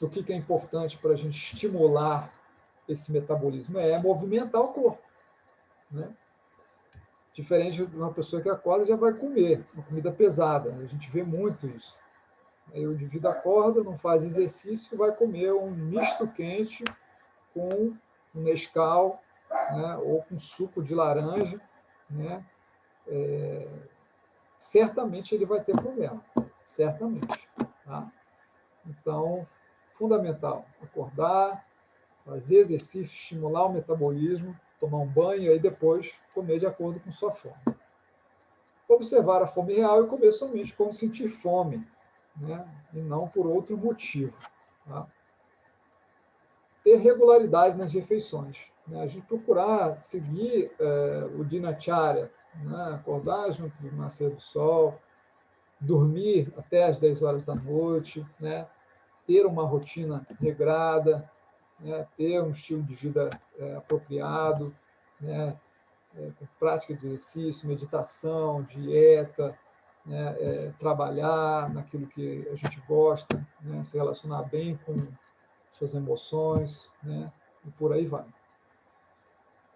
o que é importante para a gente estimular esse metabolismo? É movimentar o corpo, né? Diferente de uma pessoa que acorda já vai comer, uma comida pesada. A gente vê muito isso. Aí o indivíduo acorda, não faz exercício, vai comer um misto quente com um Nescau, né, ou com suco de laranja, né? Certamente ele vai ter problema, certamente. Tá? Então, fundamental, acordar, fazer exercício, estimular o metabolismo, tomar um banho e aí depois comer de acordo com sua fome. Observar a fome real e comer somente quando sentir fome, né? E não por outro motivo. Tá? Ter regularidade nas refeições. Né? A gente procurar seguir o Dinacharya, né? Acordar junto do nascer do sol, dormir até as 10 horas da noite, né? Ter uma rotina regrada, né? Ter um estilo de vida apropriado, né? Com prática de exercício, meditação, dieta, né? Trabalhar naquilo que a gente gosta, né? Se relacionar bem com suas emoções, né? E por aí vai.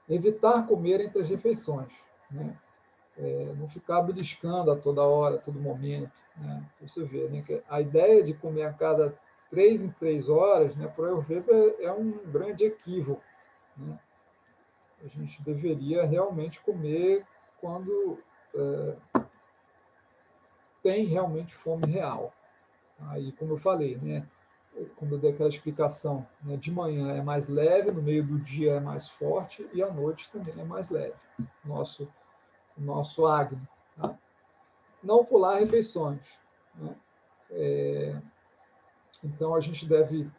Evitar comer entre as refeições, né? Não ficar beliscando a toda hora, a todo momento, né? Você vê, né? Que a ideia de comer a cada 3 em 3 horas, né? Para eu ver, é um grande equívoco, né? A gente deveria realmente comer quando tem realmente fome real. Aí, como eu falei, né? Como eu dei aquela explicação, né? De manhã é mais leve, no meio do dia é mais forte e à noite também é mais leve. Nosso Agni. Tá? Não pular refeições, né? Então, a gente deve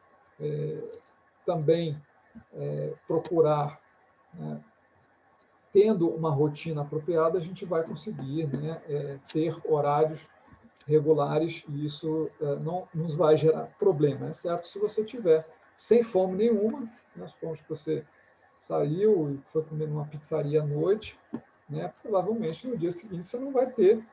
também procurar, né? Tendo uma rotina apropriada, a gente vai conseguir, né? Ter horários regulares e isso não nos vai gerar problema, exceto se você tiver sem fome nenhuma, né? Supomos que você saiu e foi comer numa pizzaria à noite, né? Provavelmente no dia seguinte você não vai ter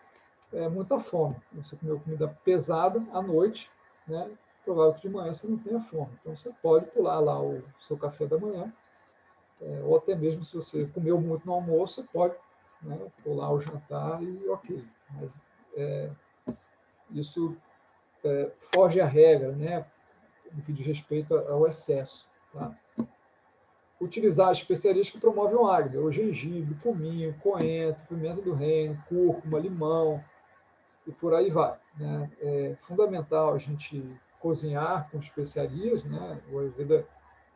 muita fome. Você comeu comida pesada à noite, né? Provável que de manhã você não tenha fome. Então você pode pular lá o seu café da manhã, ou até mesmo se você comeu muito no almoço, você pode, né, pular o jantar e ok. Mas isso foge à regra, né? No que diz respeito ao excesso. Tá? Utilizar especiarias que promovem o Agni, o gengibre, cominho, coentro, pimenta do reino, cúrcuma, limão, e por aí vai. Né? É fundamental a gente cozinhar com especiarias, né? O Ayurveda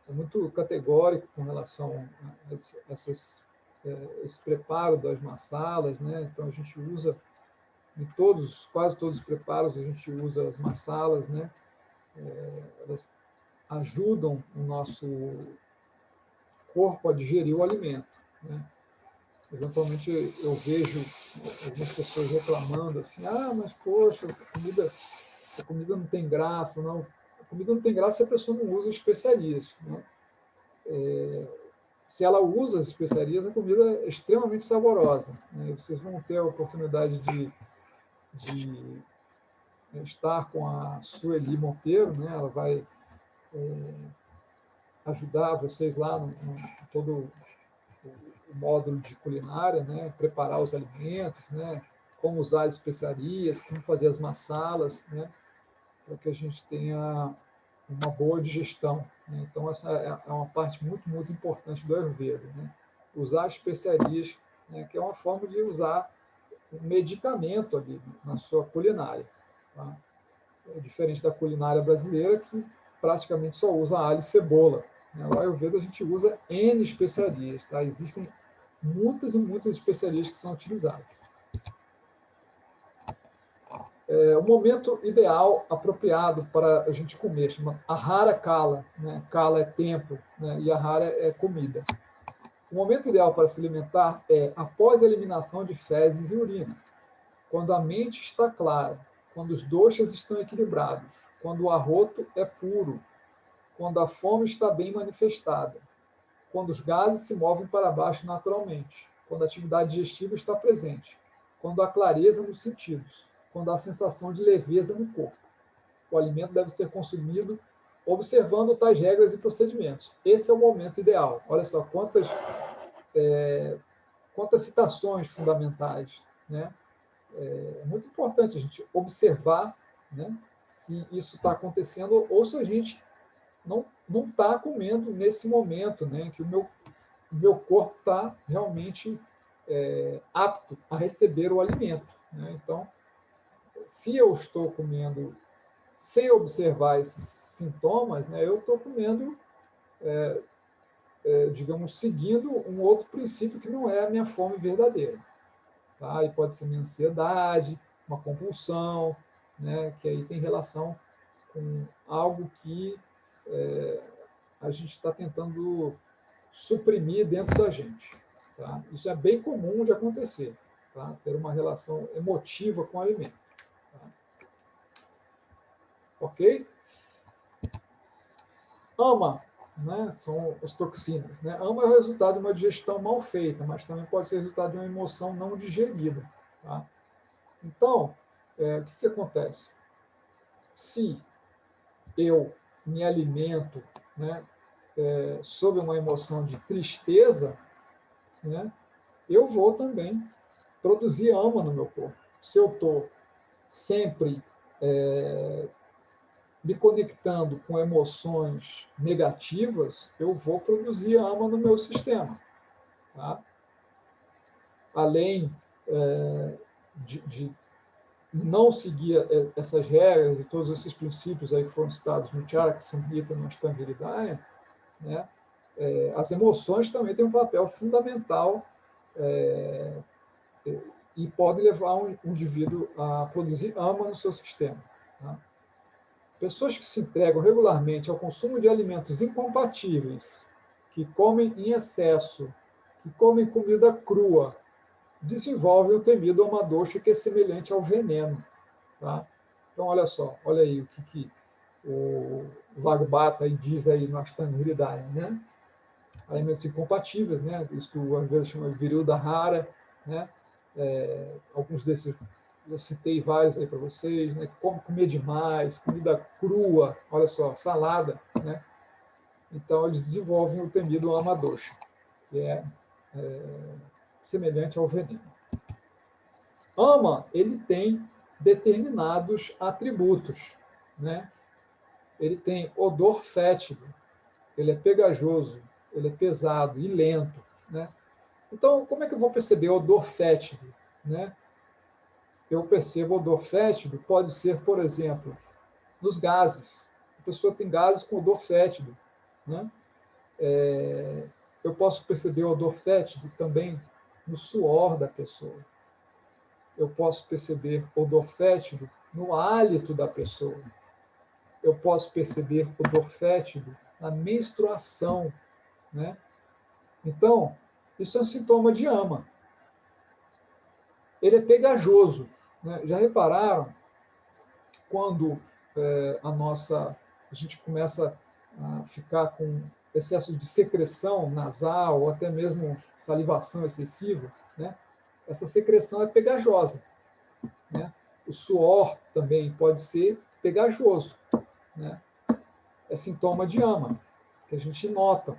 é muito categórico com relação a esse preparo das masalas, né? Então a gente usa em quase todos os preparos a gente usa as masalas, né? Elas ajudam o nosso corpo a digerir o alimento, né? Eventualmente eu vejo algumas pessoas reclamando assim, mas poxa, a comida não tem graça, não. A comida não tem graça se a pessoa não usa especiarias, né? Se ela usa as especiarias, a comida é extremamente saborosa, né? Vocês vão ter a oportunidade de estar com a Sueli Monteiro, né? Ela vai ajudar vocês lá no todo o módulo de culinária, né? Preparar os alimentos, né? Como usar as especiarias, como fazer as massalas, né? Para que a gente tenha uma boa digestão, né? Então, essa é uma parte muito, muito importante do Ayurveda, né? Usar especiarias, né? Que é uma forma de usar medicamento ali na sua culinária. Tá? É diferente da culinária brasileira, que praticamente só usa alho e cebola. No Ayurveda a gente usa N especiarias. Tá? Existem muitas e muitas especiarias que são utilizadas. O momento ideal, apropriado para a gente comer, chama Ahara Kala. Né? Kala é tempo, né? E Ahara é comida. O momento ideal para se alimentar é após a eliminação de fezes e urina, quando a mente está clara, quando os doshas estão equilibrados, quando o arroto é puro, quando a fome está bem manifestada, quando os gases se movem para baixo naturalmente, quando a atividade digestiva está presente, quando há clareza nos sentidos, quando há sensação de leveza no corpo. O alimento deve ser consumido observando tais regras e procedimentos. Esse é o momento ideal. Olha só quantas citações fundamentais, né? É muito importante a gente observar, né, se isso está acontecendo ou se a gente não está comendo nesse momento, né, que o meu corpo está realmente apto a receber o alimento. Né? Então, se eu estou comendo sem observar esses sintomas, né, eu estou comendo, digamos, seguindo um outro princípio que não é a minha fome verdadeira. Tá? E pode ser minha ansiedade, uma compulsão, né, que aí tem relação com algo que a gente está tentando suprimir dentro da gente. Tá? Isso é bem comum de acontecer, tá? Ter uma relação emotiva com o alimento. Tá? Ok? AMA, né, são as toxinas. Né? AMA é o resultado de uma digestão mal feita, mas também pode ser resultado de uma emoção não digerida. Tá? Então, o que acontece? Se eu me alimento, né, sob uma emoção de tristeza, né, eu vou também produzir AMA no meu corpo. Se eu estou sempre me conectando com emoções negativas, eu vou produzir AMA no meu sistema. Tá? Além de não seguir essas regras e todos esses princípios aí que foram citados no Charaka, Samhita, no Ashtanga Hridaya, né, as emoções também têm um papel fundamental e podem levar um indivíduo a produzir AMA no seu sistema. Tá? Pessoas que se entregam regularmente ao consumo de alimentos incompatíveis, que comem em excesso, que comem comida crua, desenvolvem o temido amadosha, que é semelhante ao veneno. Tá? Então, olha só, olha aí o que o Vagbata diz aí no Ashtanga Hridaya, né? Alimentos incompatíveis, né? Isso que o Ayurveda chama de Virudahara, né? Alguns desses eu citei vários aí para vocês, né? Comer demais, comida crua, olha só, salada, né? Então, eles desenvolvem o temido amadosha, que é semelhante ao veneno. AMA, ele tem determinados atributos, né? Ele tem odor fétido, ele é pegajoso, ele é pesado e lento, né? Então, como é que eu vou perceber odor fétido, né? Eu percebo odor fétido, pode ser, por exemplo, nos gases. A pessoa tem gases com odor fétido, né? Eu posso perceber odor fétido também no suor da pessoa. Eu posso perceber odor fétido no hálito da pessoa. Eu posso perceber odor fétido na menstruação, né? Então, isso é um sintoma de AMA. Ele é pegajoso, né? Já repararam quando a gente começa a ficar com excesso de secreção nasal ou até mesmo salivação excessiva, né? Essa secreção é pegajosa, né? O suor também pode ser pegajoso, né? É sintoma de AMA, que a gente nota,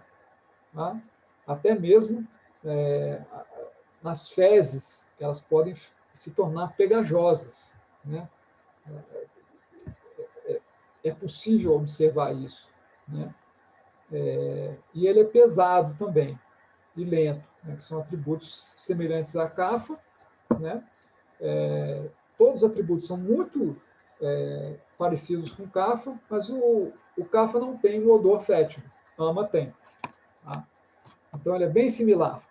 tá? Até mesmo nas fezes, elas podem se tornar pegajosas, né? É possível observar isso, né? E ele é pesado também e lento, né? Que são atributos semelhantes à Kapha, né? todos os atributos são muito parecidos com Kapha, mas o Kapha não tem um odor fétido, Ama tem. Tá? Então, ele é bem similar,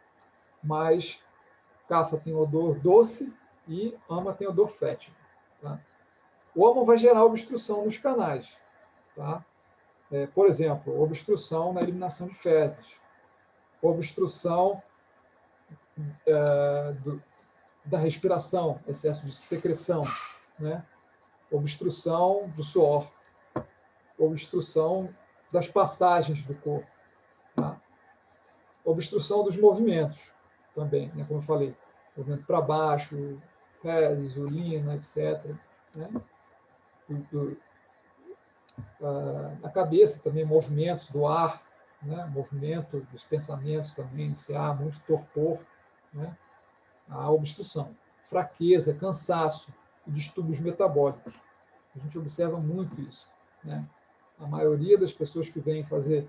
mas Kapha tem odor doce e Ama tem odor fétido. Tá? O Ama vai gerar obstrução nos canais. Tá? Por exemplo, obstrução na eliminação de fezes, obstrução da respiração, excesso de secreção, né? Obstrução do suor, obstrução das passagens do corpo, tá? Obstrução dos movimentos também, né? Como eu falei, movimento para baixo, fezes, urina, etc. Né? A cabeça também, movimentos do ar, né? Movimento dos pensamentos também, se há muito torpor, né? A obstrução, fraqueza, cansaço e distúrbios metabólicos. A gente observa muito isso, né? A maioria das pessoas que vêm fazer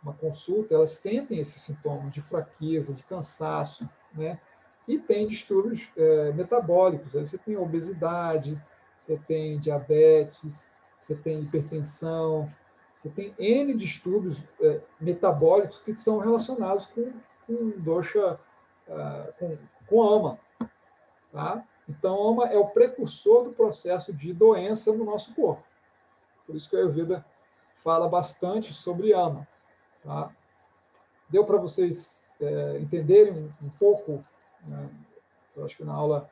uma consulta, elas sentem esses sintomas de fraqueza, de cansaço, né? E tem distúrbios metabólicos. Aí você tem obesidade, você tem diabetes, você tem hipertensão, você tem N distúrbios metabólicos que são relacionados com dosha, com ama. Tá? Então, ama é o precursor do processo de doença no nosso corpo. Por isso que a Ayurveda fala bastante sobre ama. Tá? Deu para vocês entenderem um pouco? Né? Eu acho que na aula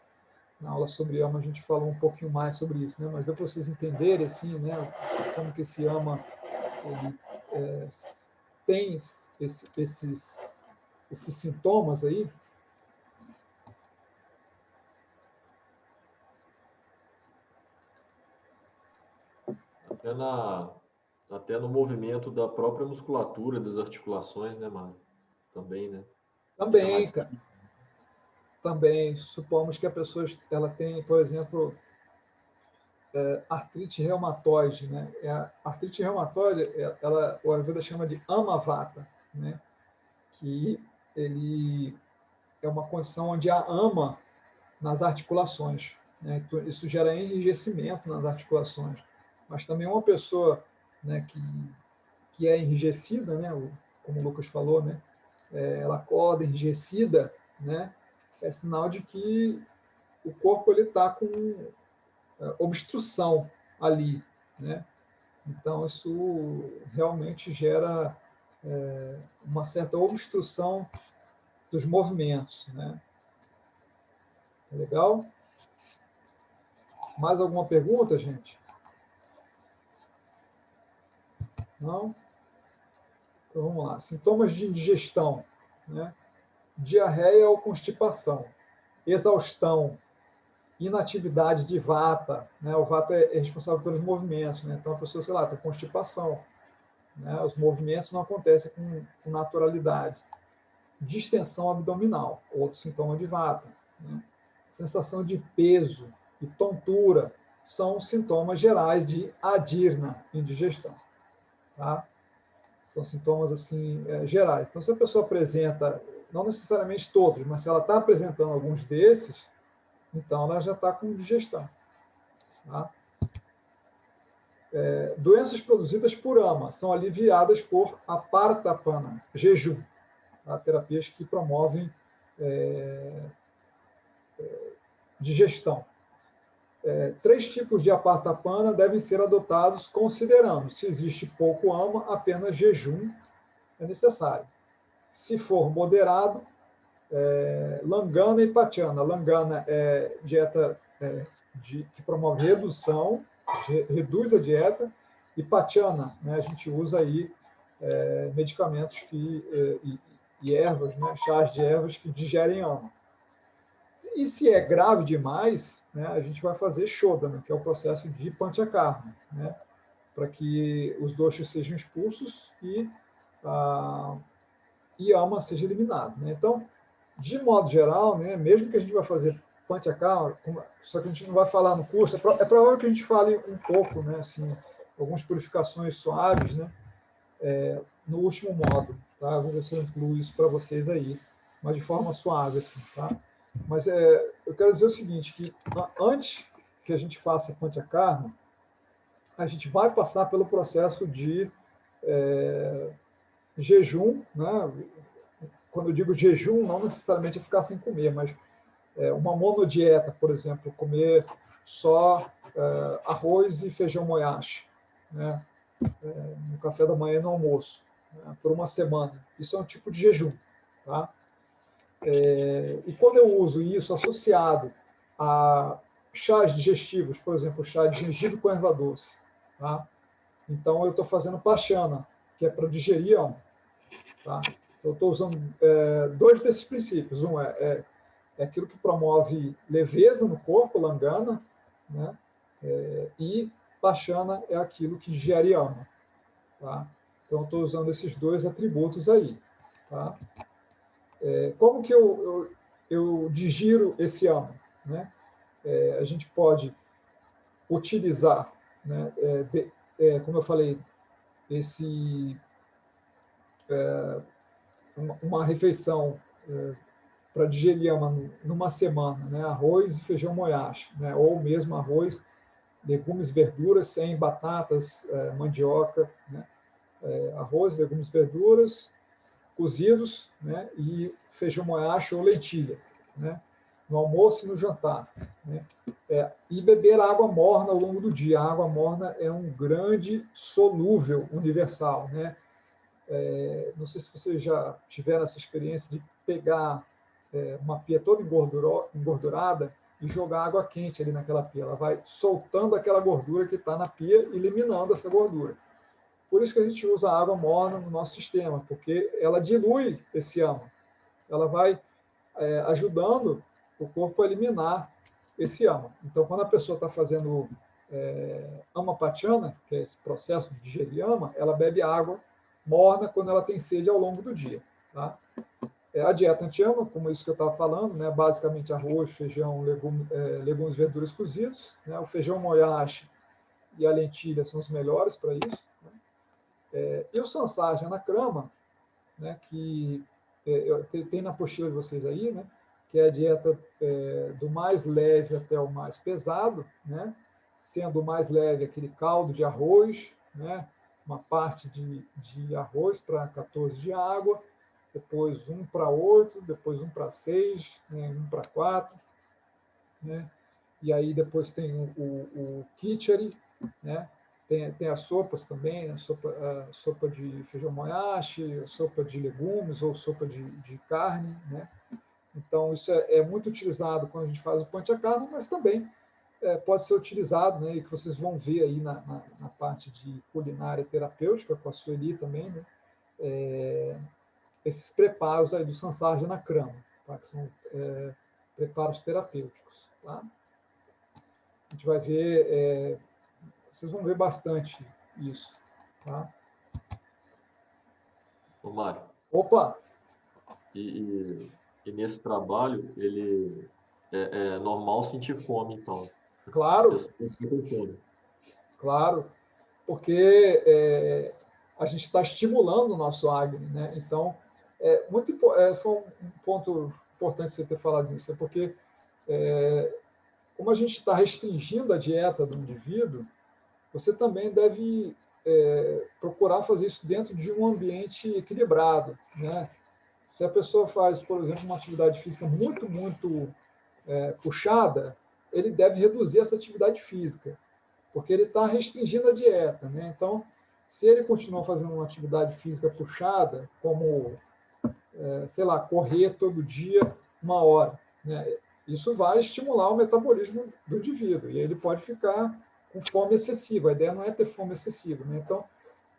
sobre ama a gente falou um pouquinho mais sobre isso, né? Mas deu para vocês entenderem assim, né? Como que esse ama ele, tem esses sintomas aí. Até no movimento da própria musculatura, das articulações, né, Mário? Também, né? Também, cara. Também, supomos que a pessoa ela tem, por exemplo, artrite reumatoide, né? A artrite reumatoide, o Ayurveda chama de amavata, né? Que ele é uma condição onde há ama nas articulações, né? Isso gera enrijecimento nas articulações. Mas também uma pessoa, né, que é enrijecida, né? Como o Lucas falou, né? Ela acorda enrijecida, né? É sinal de que o corpo ele está com obstrução ali, né? Então isso realmente gera uma certa obstrução dos movimentos, né? Legal? Mais alguma pergunta, gente? Não? Então vamos lá. Sintomas de indigestão, né? Diarreia ou constipação, exaustão, inatividade de vata, né? O vata é responsável pelos movimentos, né? Então a pessoa, sei lá, tem constipação, né? Os movimentos não acontecem com naturalidade. Distensão abdominal, outro sintoma de vata, né? Sensação de peso e tontura são sintomas gerais de adirna, indigestão, tá? São sintomas assim gerais. Então, se a pessoa apresenta, não necessariamente todos, mas se ela está apresentando alguns desses, então ela já está com digestão. Tá? Doenças produzidas por ama são aliviadas por apartapana, jejum, tá? Terapias que promovem digestão. 3 tipos de apartapana devem ser adotados considerando se existe pouco ama, apenas jejum é necessário. Se for moderado, Langana e Pachana. Langana é dieta que promove redução, reduz a dieta, e Pachana, né, a gente usa aí medicamentos e ervas, né, chás de ervas que digerem ama. E se é grave demais, né, a gente vai fazer Shodhana, que é o processo de Panchakarma, né, para que os doshas sejam expulsos e ama seja eliminado. Né? Então, de modo geral, né, mesmo que a gente vai fazer Panchakarma, só que a gente não vai falar no curso, é provável que a gente fale um pouco, né, assim, algumas purificações suaves, né, no último módulo. Tá? Vou ver se eu incluo isso para vocês aí, mas de forma suave. Assim, tá? Mas eu quero dizer o seguinte, que antes que a gente faça Panchakarma, a gente vai passar pelo processo de jejum, né? Quando eu digo jejum, não necessariamente é ficar sem comer, mas uma monodieta, por exemplo, comer só arroz e feijão moyashi, né? No café da manhã e no almoço, né? Por uma semana. Isso é um tipo de jejum. Tá? E quando eu uso isso associado a chás digestivos, por exemplo, chá de gengibre com erva doce, tá? Então eu estou fazendo pachana, que é para digerir alma. Tá? Eu estou usando dois desses princípios. Um é aquilo que promove leveza no corpo, langana, né? E pachana é aquilo que digere alma. Tá? Então eu estou usando esses dois atributos aí. Tá? Como que eu digiro esse amo? Né? A gente pode utilizar, né, como eu falei, uma refeição para digerir ama numa semana, né? Arroz e feijão moyashi, né? Ou mesmo arroz, legumes, verduras, sem batatas, mandioca, né? Arroz, legumes, verduras, cozidos, né? E feijão moyashi ou lentilha, né? No almoço e no jantar, né? E beber água morna ao longo do dia. A água morna é um grande solúvel universal, né? Não sei se vocês já tiveram essa experiência de pegar uma pia toda engordurada e jogar água quente ali naquela pia. Ela vai soltando aquela gordura que está na pia, eliminando essa gordura. Por isso que a gente usa a água morna no nosso sistema, porque ela dilui esse âmago. Ela vai ajudando o corpo a eliminar esse âmago. Então, quando a pessoa está fazendo amapatiana, que é esse processo de digerir ama, ela bebe água morna quando ela tem sede ao longo do dia. Tá? A dieta anti-ama, como isso que eu estava falando, né, basicamente arroz, feijão, legumes, verduras cozidos. Né, o feijão moyashi e a lentilha são os melhores para isso. Né? E o Sansarjana Krama, né, que tem na apostila de vocês aí, né, que é a dieta do mais leve até o mais pesado, né, sendo o mais leve aquele caldo de arroz, né, uma parte de arroz para 14 de água, depois 1 para 8, depois 1 para 6, né, 1 para 4, né, e aí depois tem o khichdi, né, tem as sopas também, a sopa de feijão moyashi, sopa de legumes ou sopa de carne, né? Então, isso é muito utilizado quando a gente faz o panchakarma, mas também pode ser utilizado, né? E que vocês vão ver aí na parte de culinária terapêutica, com a Sueli também, né? Esses preparos aí do Sansarjana Krama, tá? Que são preparos terapêuticos, tá? A gente vai ver, vocês vão ver bastante isso, tá? Ô, Mário, Opa! e nesse trabalho, ele é normal sentir fome, então. A Claro, pessoa fica com fome. claro, porque a gente está estimulando o nosso Agni, né? Então, foi um ponto importante você ter falado isso, porque como a gente está restringindo a dieta do indivíduo, você também deve procurar fazer isso dentro de um ambiente equilibrado, né? Se a pessoa faz, por exemplo, uma atividade física muito puxada, ele deve reduzir essa atividade física, porque ele está restringindo a dieta, né? Então, se ele continua fazendo uma atividade física puxada, como, sei lá, correr todo dia 1 hora, né? Isso vai estimular o metabolismo do indivíduo, e ele pode ficar com fome excessiva. A ideia não é ter fome excessiva, né? Então,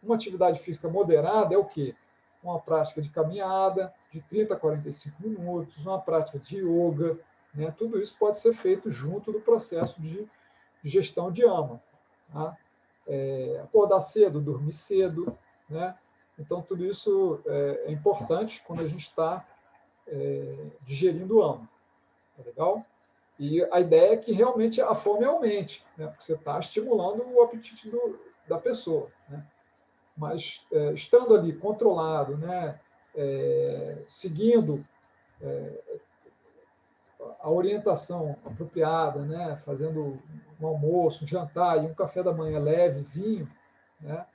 uma atividade física moderada é o quê? Uma prática de caminhada de 30 a 45 minutos, uma prática de yoga, né? Tudo isso pode ser feito junto do processo de gestão de ama. Tá? Acordar cedo, dormir cedo, né? Então, tudo isso é importante quando a gente está digerindo ama. Tá legal? E a ideia é que realmente a fome aumente, né? Porque você está estimulando o apetite da pessoa, né? Mas estando ali controlado, né? Seguindo a orientação apropriada, né? Fazendo um almoço, um jantar e um café da manhã levezinho, né?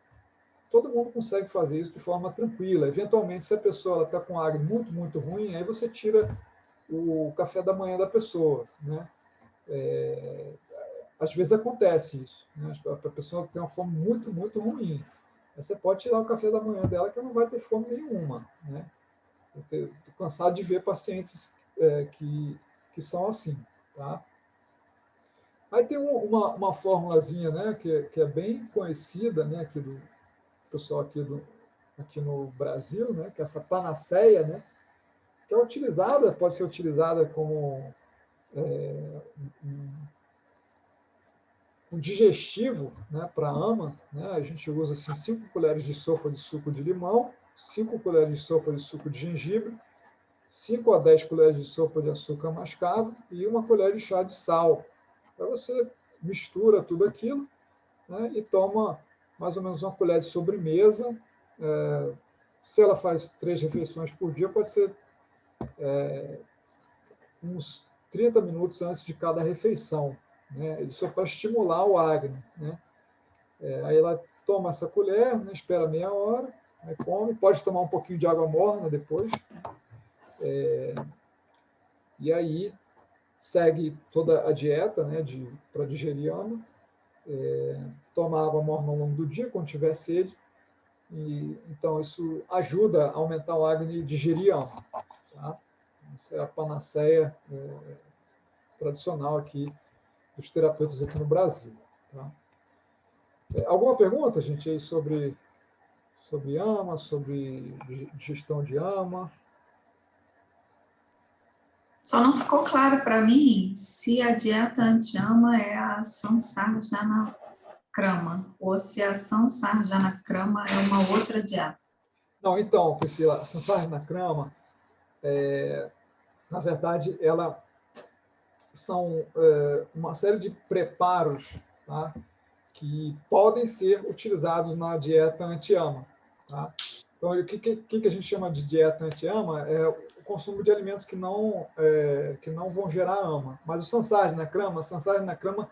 Todo mundo consegue fazer isso de forma tranquila. Eventualmente, se a pessoa está com acne muito, muito ruim, aí você tira o café da manhã da pessoa, né? Às vezes acontece isso, né? A pessoa tem uma fome muito, muito ruim. Aí você pode tirar o café da manhã dela que ela não vai ter fome nenhuma, né? Estou cansado de ver pacientes que são assim, tá? Aí tem uma formulazinha, né, que é bem conhecida, né, aqui do pessoal aqui no Brasil, né, que é essa panaceia, né, que é utilizada, pode ser utilizada como um digestivo, né, para ama, né? A gente usa assim 5 colheres de sopa de suco de limão, 5 colheres de sopa de suco de gengibre, 5 a 10 colheres de sopa de açúcar mascavo e 1 colher de chá de sal. Aí você mistura tudo aquilo, né, e toma mais ou menos 1 colher de sobremesa. Se ela faz 3 refeições por dia, pode ser uns 30 minutos antes de cada refeição, né? Isso é para estimular o acne, né? Aí ela toma essa colher, né, espera meia hora, aí come, pode tomar um pouquinho de água morna depois, e aí segue toda a dieta, né, para digerir ama, toma água morna ao longo do dia quando tiver sede, e então isso ajuda a aumentar o acne e digerir ama, tá? Essa é a panaceia tradicional aqui dos terapeutas aqui no Brasil, tá? Alguma pergunta, gente, aí sobre ama, sobre digestão de ama? Só não ficou claro para mim se a dieta anti-ama é a Sansarjana Krama ou se a Sansarjana Krama é uma outra dieta. Não, então, Priscila, a Sansarjana Krama, na verdade, ela são uma série de preparos, tá, que podem ser utilizados na dieta anti-ama, tá? Então, o que a gente chama de dieta anti-ama é o consumo de alimentos que não vão gerar ama. Mas o Sansarjana Krama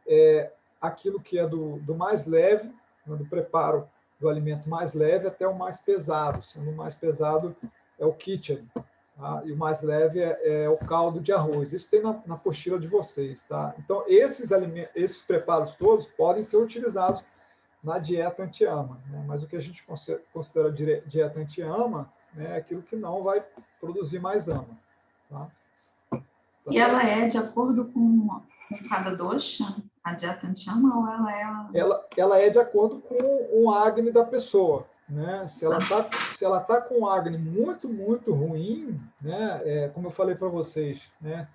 é aquilo que é do mais leve, né, do preparo do alimento mais leve até o mais pesado. Sendo o mais pesado é o khichdi, tá? E o mais leve é o caldo de arroz. Isso tem na apostila de vocês, tá? Então, esses preparos todos podem ser utilizados na dieta anti-ama, né? Mas o que a gente considera dieta anti-ama, né, é aquilo que não vai produzir mais ama, tá? E ela é de acordo com cada dosha, a dieta anti-ama, ou ela é de acordo com o acne da pessoa, né? Se ela tá com acne muito, muito ruim, né? Como eu falei para vocês, né?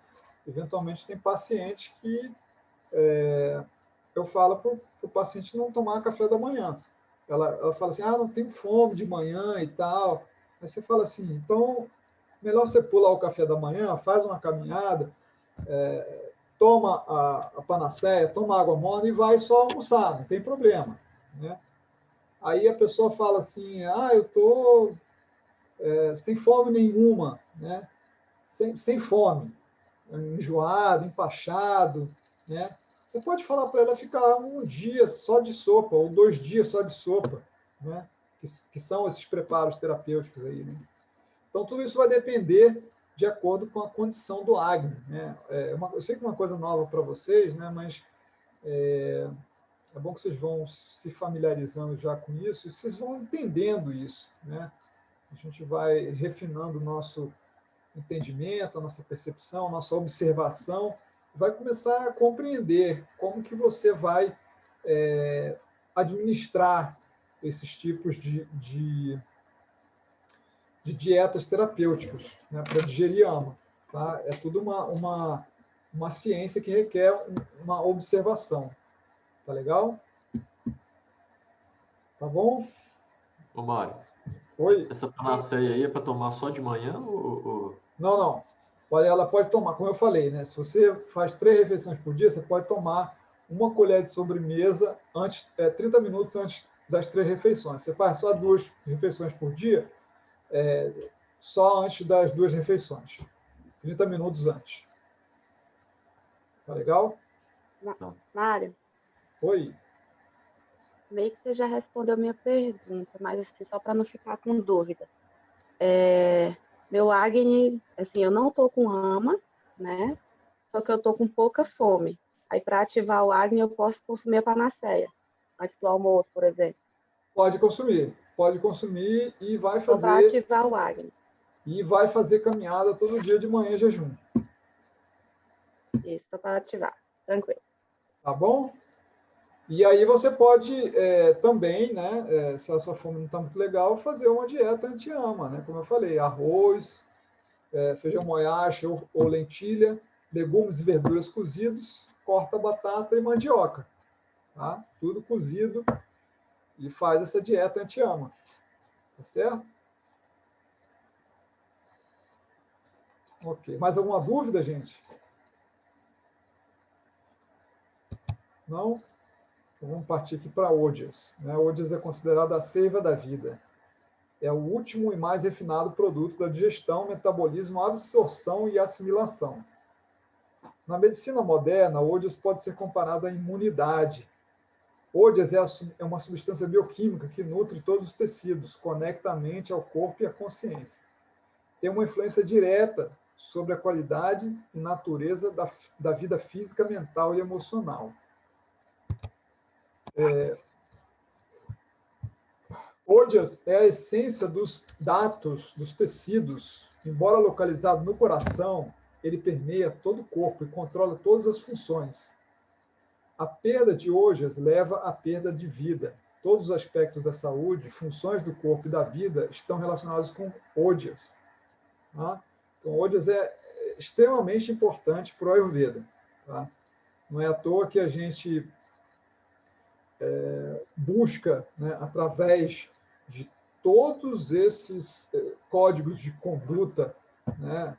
Eventualmente tem paciente que eu falo para o paciente não tomar café da manhã. Ela fala assim, não tenho fome de manhã e tal. Aí você fala assim, então, melhor você pular o café da manhã, faz uma caminhada, toma a panaceia, toma água morna e vai só almoçar, não tem problema, né? Aí a pessoa fala assim, eu estou sem fome nenhuma, né? Sem fome, enjoado, empachado, né? Você pode falar para ela ficar um dia só de sopa, ou 2 dias só de sopa, né? Que são esses preparos terapêuticos aí, né? Então, tudo isso vai depender de acordo com a condição do acne, né? Eu sei que é uma coisa nova para vocês, né? Mas é bom que vocês vão se familiarizando já com isso e vocês vão entendendo isso, né? A gente vai refinando o nosso entendimento, a nossa percepção, a nossa observação, vai começar a compreender como que você vai administrar esses tipos de dietas terapêuticas, né, para digerir ama. Tá? É tudo uma ciência que requer uma observação. Tá legal? Tá bom? Ô, Mário, Oi? essa panaceia aí é para tomar só de manhã ou... Não. Ela pode tomar, como eu falei, né? Se você faz 3 refeições por dia, você pode tomar 1 colher de sobremesa 30 minutos antes das 3 refeições. Você faz só 2 refeições por dia, só antes das 2 refeições, 30 minutos antes. Tá legal? Mário, Oi. meio que você já respondeu a minha pergunta, mas assim, só para não ficar com dúvida. Meu acne, assim, eu não tô com rama, né? Só que eu tô com pouca fome. Aí, para ativar o acne, eu posso consumir a panaceia, antes do almoço, por exemplo. Pode consumir e vai Então, para fazer ativar o acne. caminhada todo dia de manhã em jejum. Isso, só para ativar. Tranquilo. Tá bom? E aí você pode também, né, se a sua fome não está muito legal, fazer uma dieta anti-ama, né? Como eu falei, arroz, feijão moyache ou lentilha, legumes e verduras cozidos, corta batata e mandioca, tá? Tudo cozido e faz essa dieta anti-ama, tá certo? Ok. Mais alguma dúvida, gente? Não? Então vamos partir aqui para Odias. Né? Odias é considerada a seiva da vida. É o último e mais refinado produto da digestão, metabolismo, absorção e assimilação. Na medicina moderna, Odias pode ser comparado à imunidade. Odias é uma substância bioquímica que nutre todos os tecidos, conecta a mente ao corpo e à consciência. Tem uma influência direta sobre a qualidade e natureza da vida física, mental e emocional. Odias é a essência dos datos, dos tecidos. Embora localizado no coração, ele permeia todo o corpo e controla todas as funções. A perda de Odias leva à perda de vida. Todos os aspectos da saúde, funções do corpo e da vida estão relacionados com Odias. Tá? Então, Odias é extremamente importante para o Ayurveda. Tá? Não é à toa que a gente busca, né, através de todos esses códigos de conduta, né,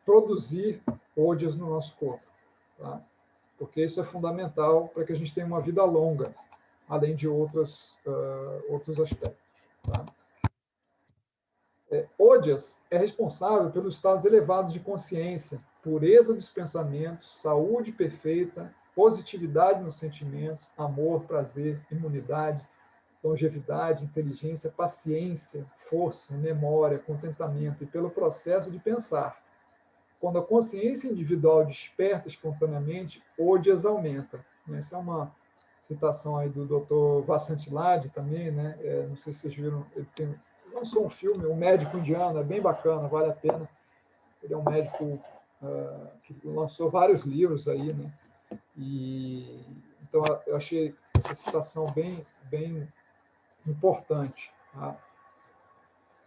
produzir Odias no nosso corpo. Tá? Porque isso é fundamental para que a gente tenha uma vida longa, além de outros aspectos. Tá? Odias é responsável pelos estados elevados de consciência, pureza dos pensamentos, saúde perfeita, positividade nos sentimentos, amor, prazer, imunidade, longevidade, inteligência, paciência, força, memória, contentamento e pelo processo de pensar. Quando a consciência individual desperta espontaneamente, Odias aumenta. Essa é uma citação aí do Dr. Vasantilad também, né? Não sei se vocês viram, ele lançou um filme, Um Médico Indiano, é bem bacana, vale a pena. Ele é um médico que lançou vários livros aí, né? E então eu achei essa citação bem importante. Tá?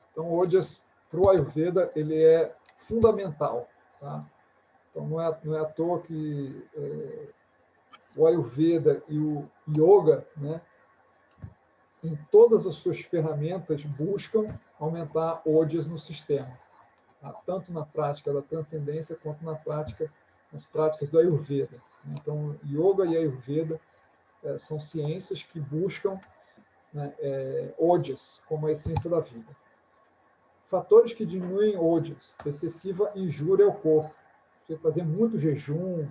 Então, Odias, para o Ayurveda, ele é fundamental. Tá? Então, não é à toa que o Ayurveda e o Yoga, né, em todas as suas ferramentas, buscam aumentar Odias no sistema. Tá? Tanto na prática da transcendência, quanto nas práticas do Ayurveda. Então, Yoga e Ayurveda são ciências que buscam, né, Odias como a essência da vida. Fatores que diminuem Odias: excessiva injúria ao corpo, você fazer muito jejum,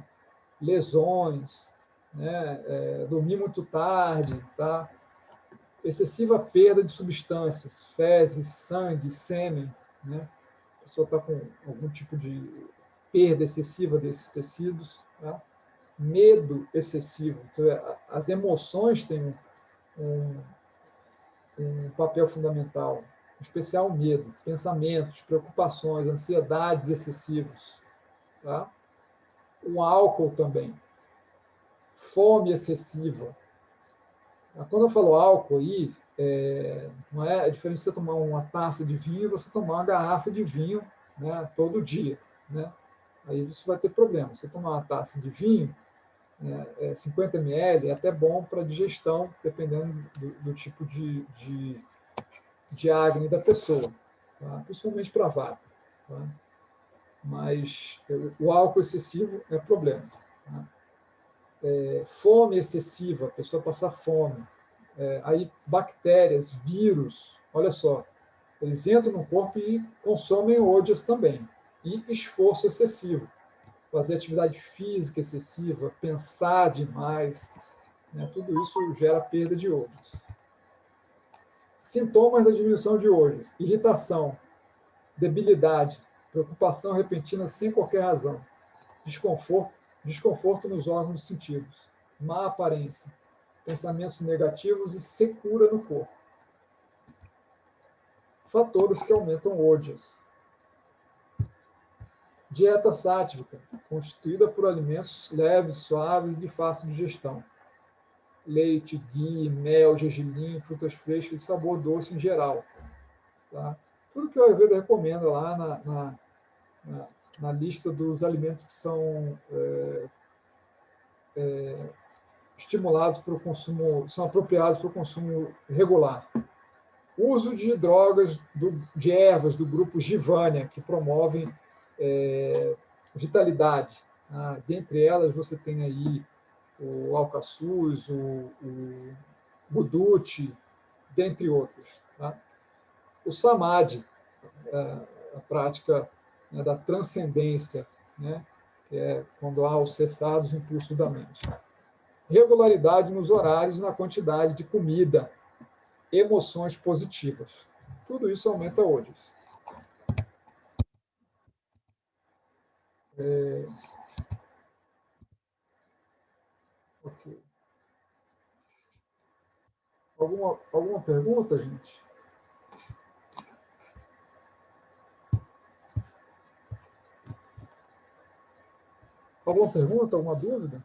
lesões, né, dormir muito tarde, tá? Excessiva perda de substâncias, fezes, sangue, sêmen, né? A pessoa está com algum tipo de perda excessiva desses tecidos, tá? Medo excessivo, então, as emoções têm um papel fundamental, em especial o medo, pensamentos, preocupações, ansiedades excessivas, tá? O álcool também, fome excessiva. Quando eu falo álcool aí, não é diferente de você tomar uma taça de vinho e você tomar uma garrafa de vinho, né, todo dia, né? Aí você vai ter problema. Você tomar uma taça de vinho, 50 ml, é até bom para digestão, dependendo do tipo de acne da pessoa, tá? Principalmente para vata. Tá? Mas o álcool excessivo é problema. Tá? Fome excessiva, a pessoa passar fome. Aí bactérias, vírus, olha só, eles entram no corpo e consomem Odias também. E esforço excessivo. fazer atividade física excessiva, pensar demais, né? Tudo isso gera perda de ônus. Sintomas da diminuição de ônus: irritação, debilidade, preocupação repentina sem qualquer razão, desconforto nos órgãos dos sentidos, má aparência, pensamentos negativos e secura no corpo. Fatores que aumentam ojas. Dieta sátrica, constituída por alimentos leves, suaves e de fácil digestão. Leite, ghee, mel, gergelim, frutas frescas de sabor doce em geral. Tá? Tudo que o Ayurveda recomenda lá na lista dos alimentos que são estimulados para o consumo, são apropriados para o consumo regular. Uso de drogas, de ervas do grupo Givânia, que promovem vitalidade. Tá? Dentre elas, você tem aí o alcaçuz, o buduti, dentre outros. Tá? O samadhi, a prática, né, da transcendência, né, que é quando há os cessados impulsos da mente. Regularidade nos horários e na quantidade de comida, emoções positivas. Tudo isso aumenta ojas. Ok. Alguma pergunta, gente? Alguma pergunta, alguma dúvida?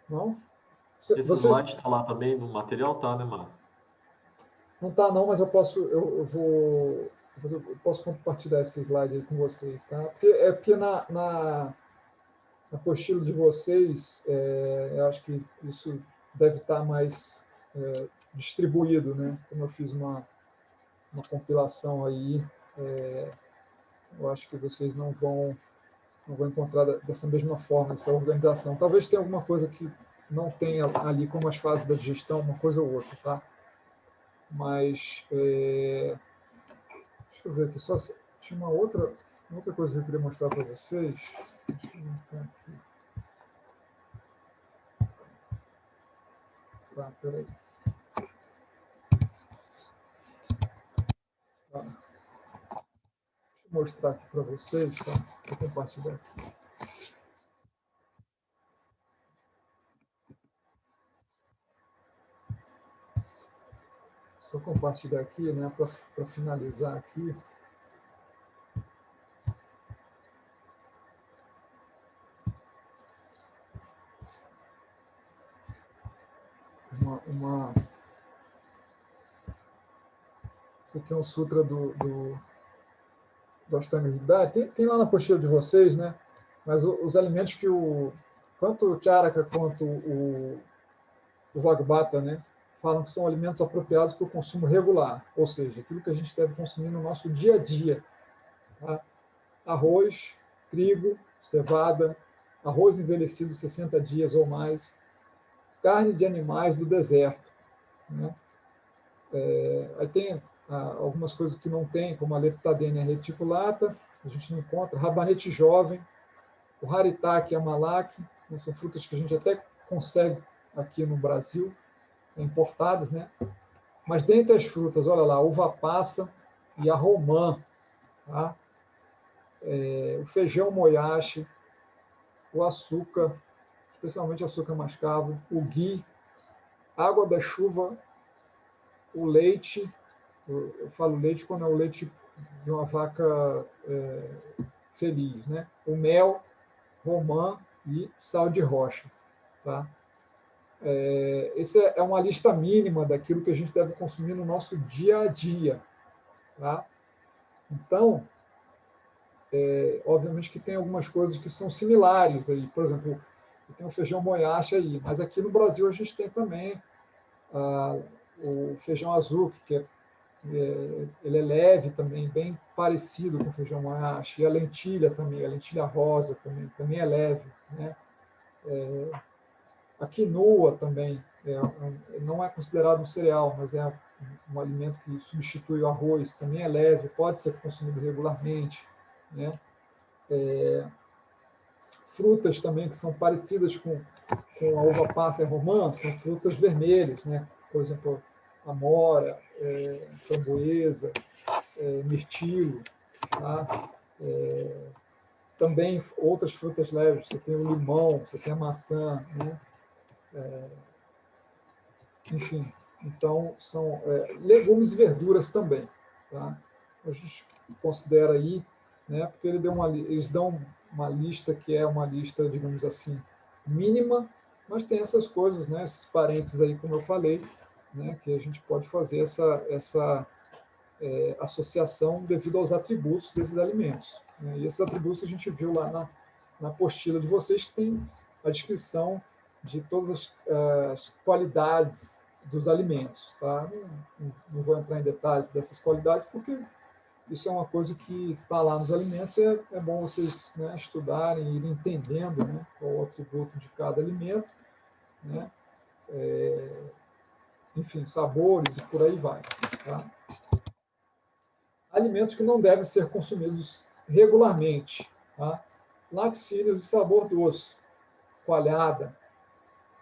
Não? Esse slide está lá também no material, tá, né, Marco? Não está não, mas eu posso compartilhar esse slide aí com vocês, tá? Porque na apostila de vocês, eu acho que isso deve estar mais distribuído, né? Como eu fiz uma compilação aí, eu acho que vocês não vão encontrar dessa mesma forma essa organização. Talvez tenha alguma coisa que não tenha ali, como as fases da digestão, uma coisa ou outra, tá? Mas, deixa eu ver aqui, tinha uma outra coisa que eu queria mostrar para vocês. Deixa eu ver aqui. Tá, peraí. Tá. Deixa eu mostrar aqui para vocês, tá? Vou compartilhar aqui. Só compartilhar aqui, né, para finalizar aqui. Esse aqui é um sutra do Ashtanga Hridaya. Tem lá na apostila de vocês, né? Mas os alimentos que tanto o Charaka quanto o Vagbhata, né, falam que são alimentos apropriados para o consumo regular, ou seja, aquilo que a gente deve consumir no nosso dia a dia. Tá? Arroz, trigo, cevada, arroz envelhecido 60 dias ou mais, carne de animais do deserto. Né? Aí tem algumas coisas que não tem, como a leptadenia reticulata, a gente não encontra, rabanete jovem, o haritaki e a malaki, né, são frutas que a gente até consegue aqui no Brasil, importadas, né? Mas dentre as frutas, olha lá, uva passa e a romã, tá? O feijão moyashi, o açúcar, especialmente açúcar mascavo, o ghee, água da chuva, o leite, eu falo leite quando é o leite de uma vaca feliz, né? O mel, romã e sal de rocha, tá? Essa é uma lista mínima daquilo que a gente deve consumir no nosso dia a dia, tá? Então, obviamente que tem algumas coisas que são similares aí, por exemplo, tem o feijão moyashi aí, mas aqui no Brasil a gente tem também o feijão azul, que ele é leve também, bem parecido com o feijão moyashi, e a lentilha também, a lentilha rosa também é leve, né? A quinoa também não é considerado um cereal, mas é um alimento que substitui o arroz, também é leve, pode ser consumido regularmente, né? frutas também que são parecidas com a uva passa e a romã, são frutas vermelhas, né? Por exemplo, amora, framboesa, mirtilo, tá? Também outras frutas leves, você tem o limão, você tem a maçã, né? Enfim, então são legumes e verduras também, tá? A gente considera aí, né? Porque eles dão uma lista que é uma lista, digamos assim, mínima, mas tem essas coisas, né? Esses parênteses aí, como eu falei, né? Que a gente pode fazer essa associação devido aos atributos desses alimentos, né? E esses atributos a gente viu lá na apostila de vocês, que tem a descrição de todas as qualidades dos alimentos. Tá? Não vou entrar em detalhes dessas qualidades, porque isso é uma coisa que está lá nos alimentos, é bom vocês, né, estudarem e irem entendendo, né, qual o atributo de cada alimento, né? Enfim, sabores e por aí vai. Tá? Alimentos que não devem ser consumidos regularmente. Tá? Laticínios de sabor doce, coalhada,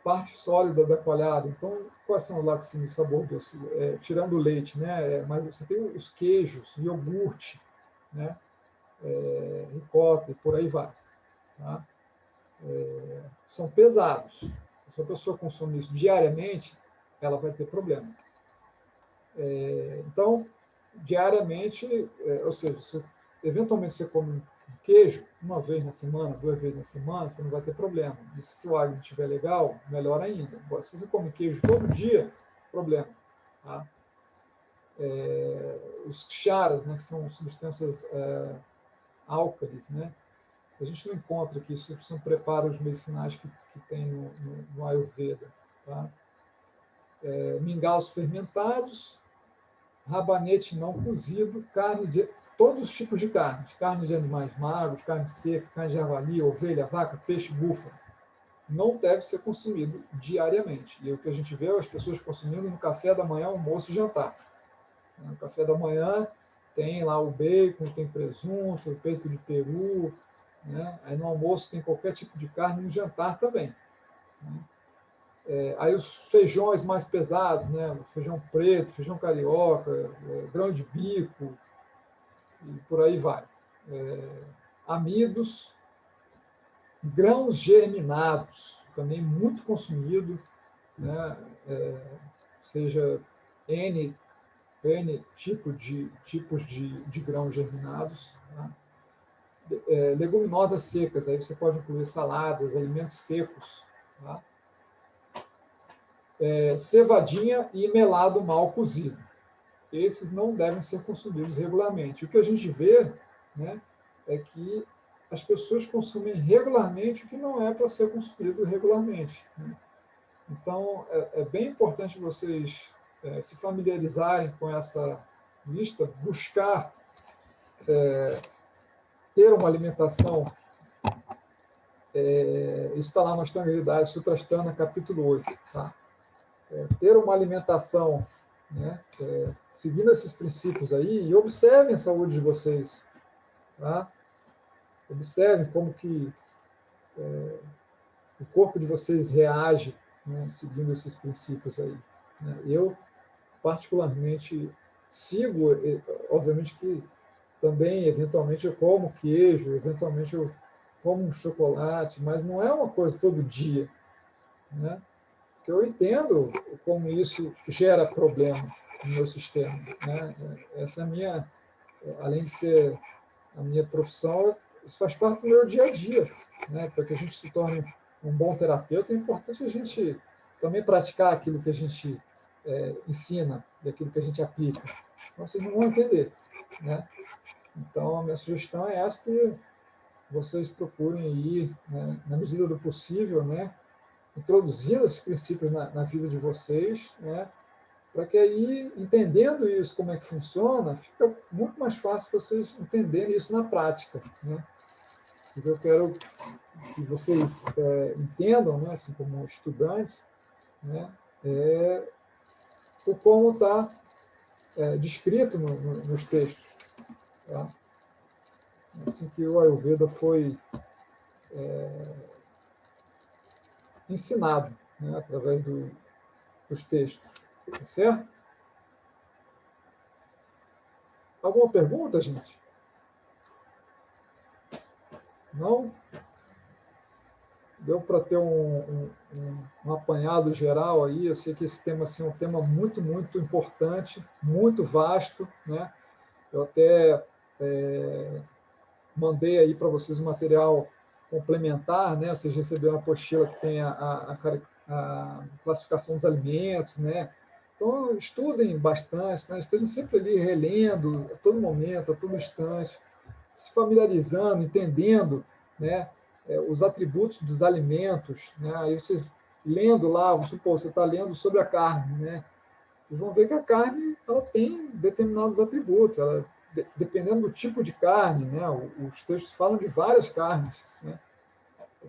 parte sólida da coalhada. Então, quais são os laticínios de sabor doce? Tirando o leite, né? Mas você tem os queijos, iogurte, né? Ricota e por aí vai. Tá? São pesados. Se a pessoa consumir isso diariamente, ela vai ter problema. Então, diariamente, ou seja, se eventualmente você come um queijo uma vez na semana, 2 vezes na semana, você não vai ter problema. E se o seu hálito estiver legal, melhor ainda. Agora, se você come queijo todo dia, problema. Tá? Os charas, né, que são substâncias álcalis, né? A gente não encontra aqui, isso são preparos medicinais que tem no Ayurveda. Tá? Mingaus fermentados, rabanete não cozido, todos os tipos de carne de animais magros, carne seca, carne de javali, ovelha, vaca, peixe, búfalo, não deve ser consumido diariamente. E o que a gente vê é as pessoas consumindo no café da manhã, almoço e jantar. No café da manhã tem lá o bacon, tem presunto, peito de peru, né? Aí no almoço tem qualquer tipo de carne, no jantar também. Né? Aí os feijões mais pesados, né? Feijão preto, feijão carioca, grão de bico, e por aí vai. Amidos, grãos germinados, também muito consumido, né? Seja N tipos de grãos germinados. Tá? Leguminosas secas, aí você pode incluir saladas, alimentos secos. Tá? Cevadinha e melado mal cozido. Esses não devem ser consumidos regularmente. O que a gente vê, né, é que as pessoas consumem regularmente o que não é para ser consumido regularmente. Né? Então, é bem importante vocês se familiarizarem com essa lista, buscar ter uma alimentação. Isso está lá no Ashtanga Hridaya Sutrasthana, capítulo 8. Tá? Ter uma alimentação, né, seguindo esses princípios aí, e observem a saúde de vocês. Tá? Observem como que o corpo de vocês reage, né, seguindo esses princípios aí. Né? Eu, particularmente, sigo, obviamente que também, eventualmente, eu como queijo, eventualmente eu como um chocolate, mas não é uma coisa todo dia. Né? Porque eu entendo como isso gera problema no meu sistema. Né? Essa é a minha, além de ser a minha profissão, isso faz parte do meu dia a dia. Né? Para que a gente se torne um bom terapeuta, é importante a gente também praticar aquilo que a gente ensina e aquilo que a gente aplica. Senão vocês não vão entender. Né? Então, a minha sugestão é essa, que vocês procurem ir, né, na medida do possível, né, introduzindo esses princípios na vida de vocês, né, para que aí, entendendo isso, como é que funciona, fica muito mais fácil vocês entenderem isso na prática. Né? Porque eu quero que vocês entendam, né, assim como estudantes, né, o como está descrito nos textos. Tá? Assim que o Ayurveda foi ensinado, né, através dos textos, tá certo? Alguma pergunta, gente? Não? Deu para ter um apanhado geral aí. Eu sei que esse tema assim, é um tema muito, muito importante, muito vasto, né? Eu até mandei aí para vocês um material complementar, né? Vocês receberam uma apostila que tem a classificação dos alimentos, né? Então, estudem bastante, né? Estejam sempre ali relendo a todo momento, a todo instante, se familiarizando, entendendo, né? Os atributos dos alimentos, né? Aí vocês lendo lá, vamos supor, você está lendo sobre a carne, né? E vão ver que a carne ela tem determinados atributos, dependendo do tipo de carne, né? Os textos falam de várias carnes, né?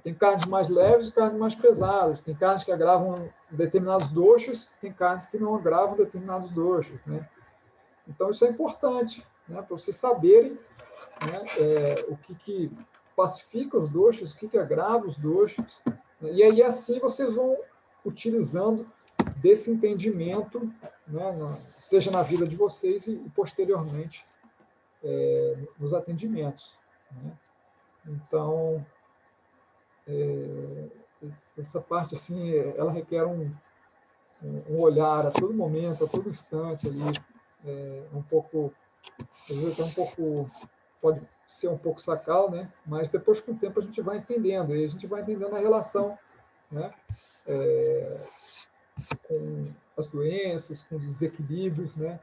Tem carnes mais leves e carnes mais pesadas, tem carnes que agravam determinados doxos, tem carnes que não agravam determinados doxos, né? Então isso é importante, né? Para vocês saberem, né? O que pacifica os doxos, o que agrava os doxos, né? E aí assim vocês vão utilizando desse entendimento, né? Seja na vida de vocês e posteriormente nos atendimentos, né? Então, essa parte assim, ela requer um olhar a todo momento, a todo instante ali, um pouco, às vezes até um pouco, pode ser um pouco sacal, né? Mas depois com o tempo a gente vai entendendo, e a gente vai entendendo a relação, né? Com as doenças, com os desequilíbrios, né?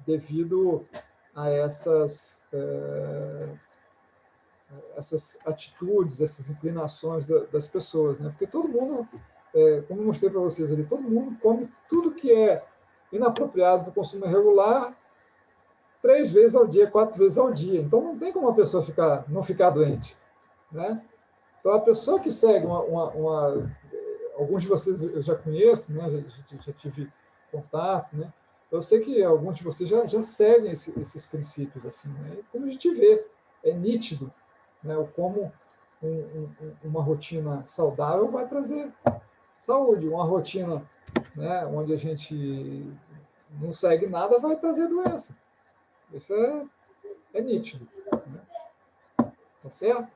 Devido a essas atitudes, essas inclinações das pessoas, né? Porque todo mundo, como eu mostrei para vocês ali, todo mundo come tudo que é inapropriado para o consumo regular 3 vezes ao dia, 4 vezes ao dia. Então não tem como a pessoa não ficar doente, né? Então a pessoa que segue alguns de vocês eu já conheço, né? Já tive contato, né? Eu sei que alguns de vocês já seguem esses princípios assim, né? E como a gente vê, é nítido, né? O como uma rotina saudável vai trazer saúde, uma rotina, né, onde a gente não segue nada vai trazer doença. Isso é nítido, né? Tá certo?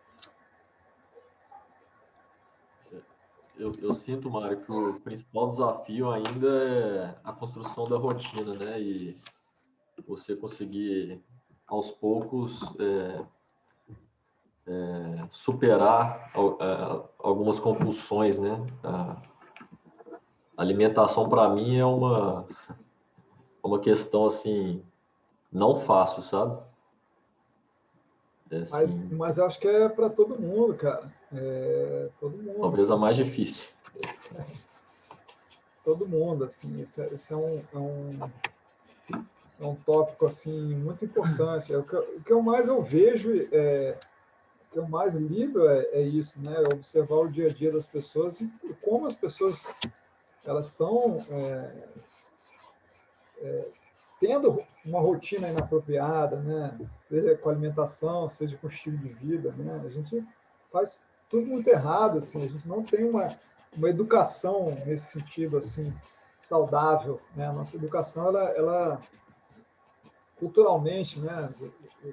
Eu sinto, Mário, que o principal desafio ainda é a construção da rotina, né? E você conseguir, aos poucos, superar algumas compulsões, né? A alimentação, para mim, é uma questão, assim, não fácil, sabe? Assim, Mas eu acho que é para todo mundo, cara. Todo mundo, talvez a assim. mais difícil. Todo mundo, assim. Esse é um tópico, assim, muito importante. O que eu mais eu vejo, o que eu mais lido é isso, né? É observar o dia a dia das pessoas e como as pessoas elas estão tendo uma rotina inapropriada, né? Seja com alimentação, seja com estilo de vida, né? A gente faz tudo muito errado, assim. A gente não tem uma educação nesse sentido, assim, saudável, né? A nossa educação, ela culturalmente, né?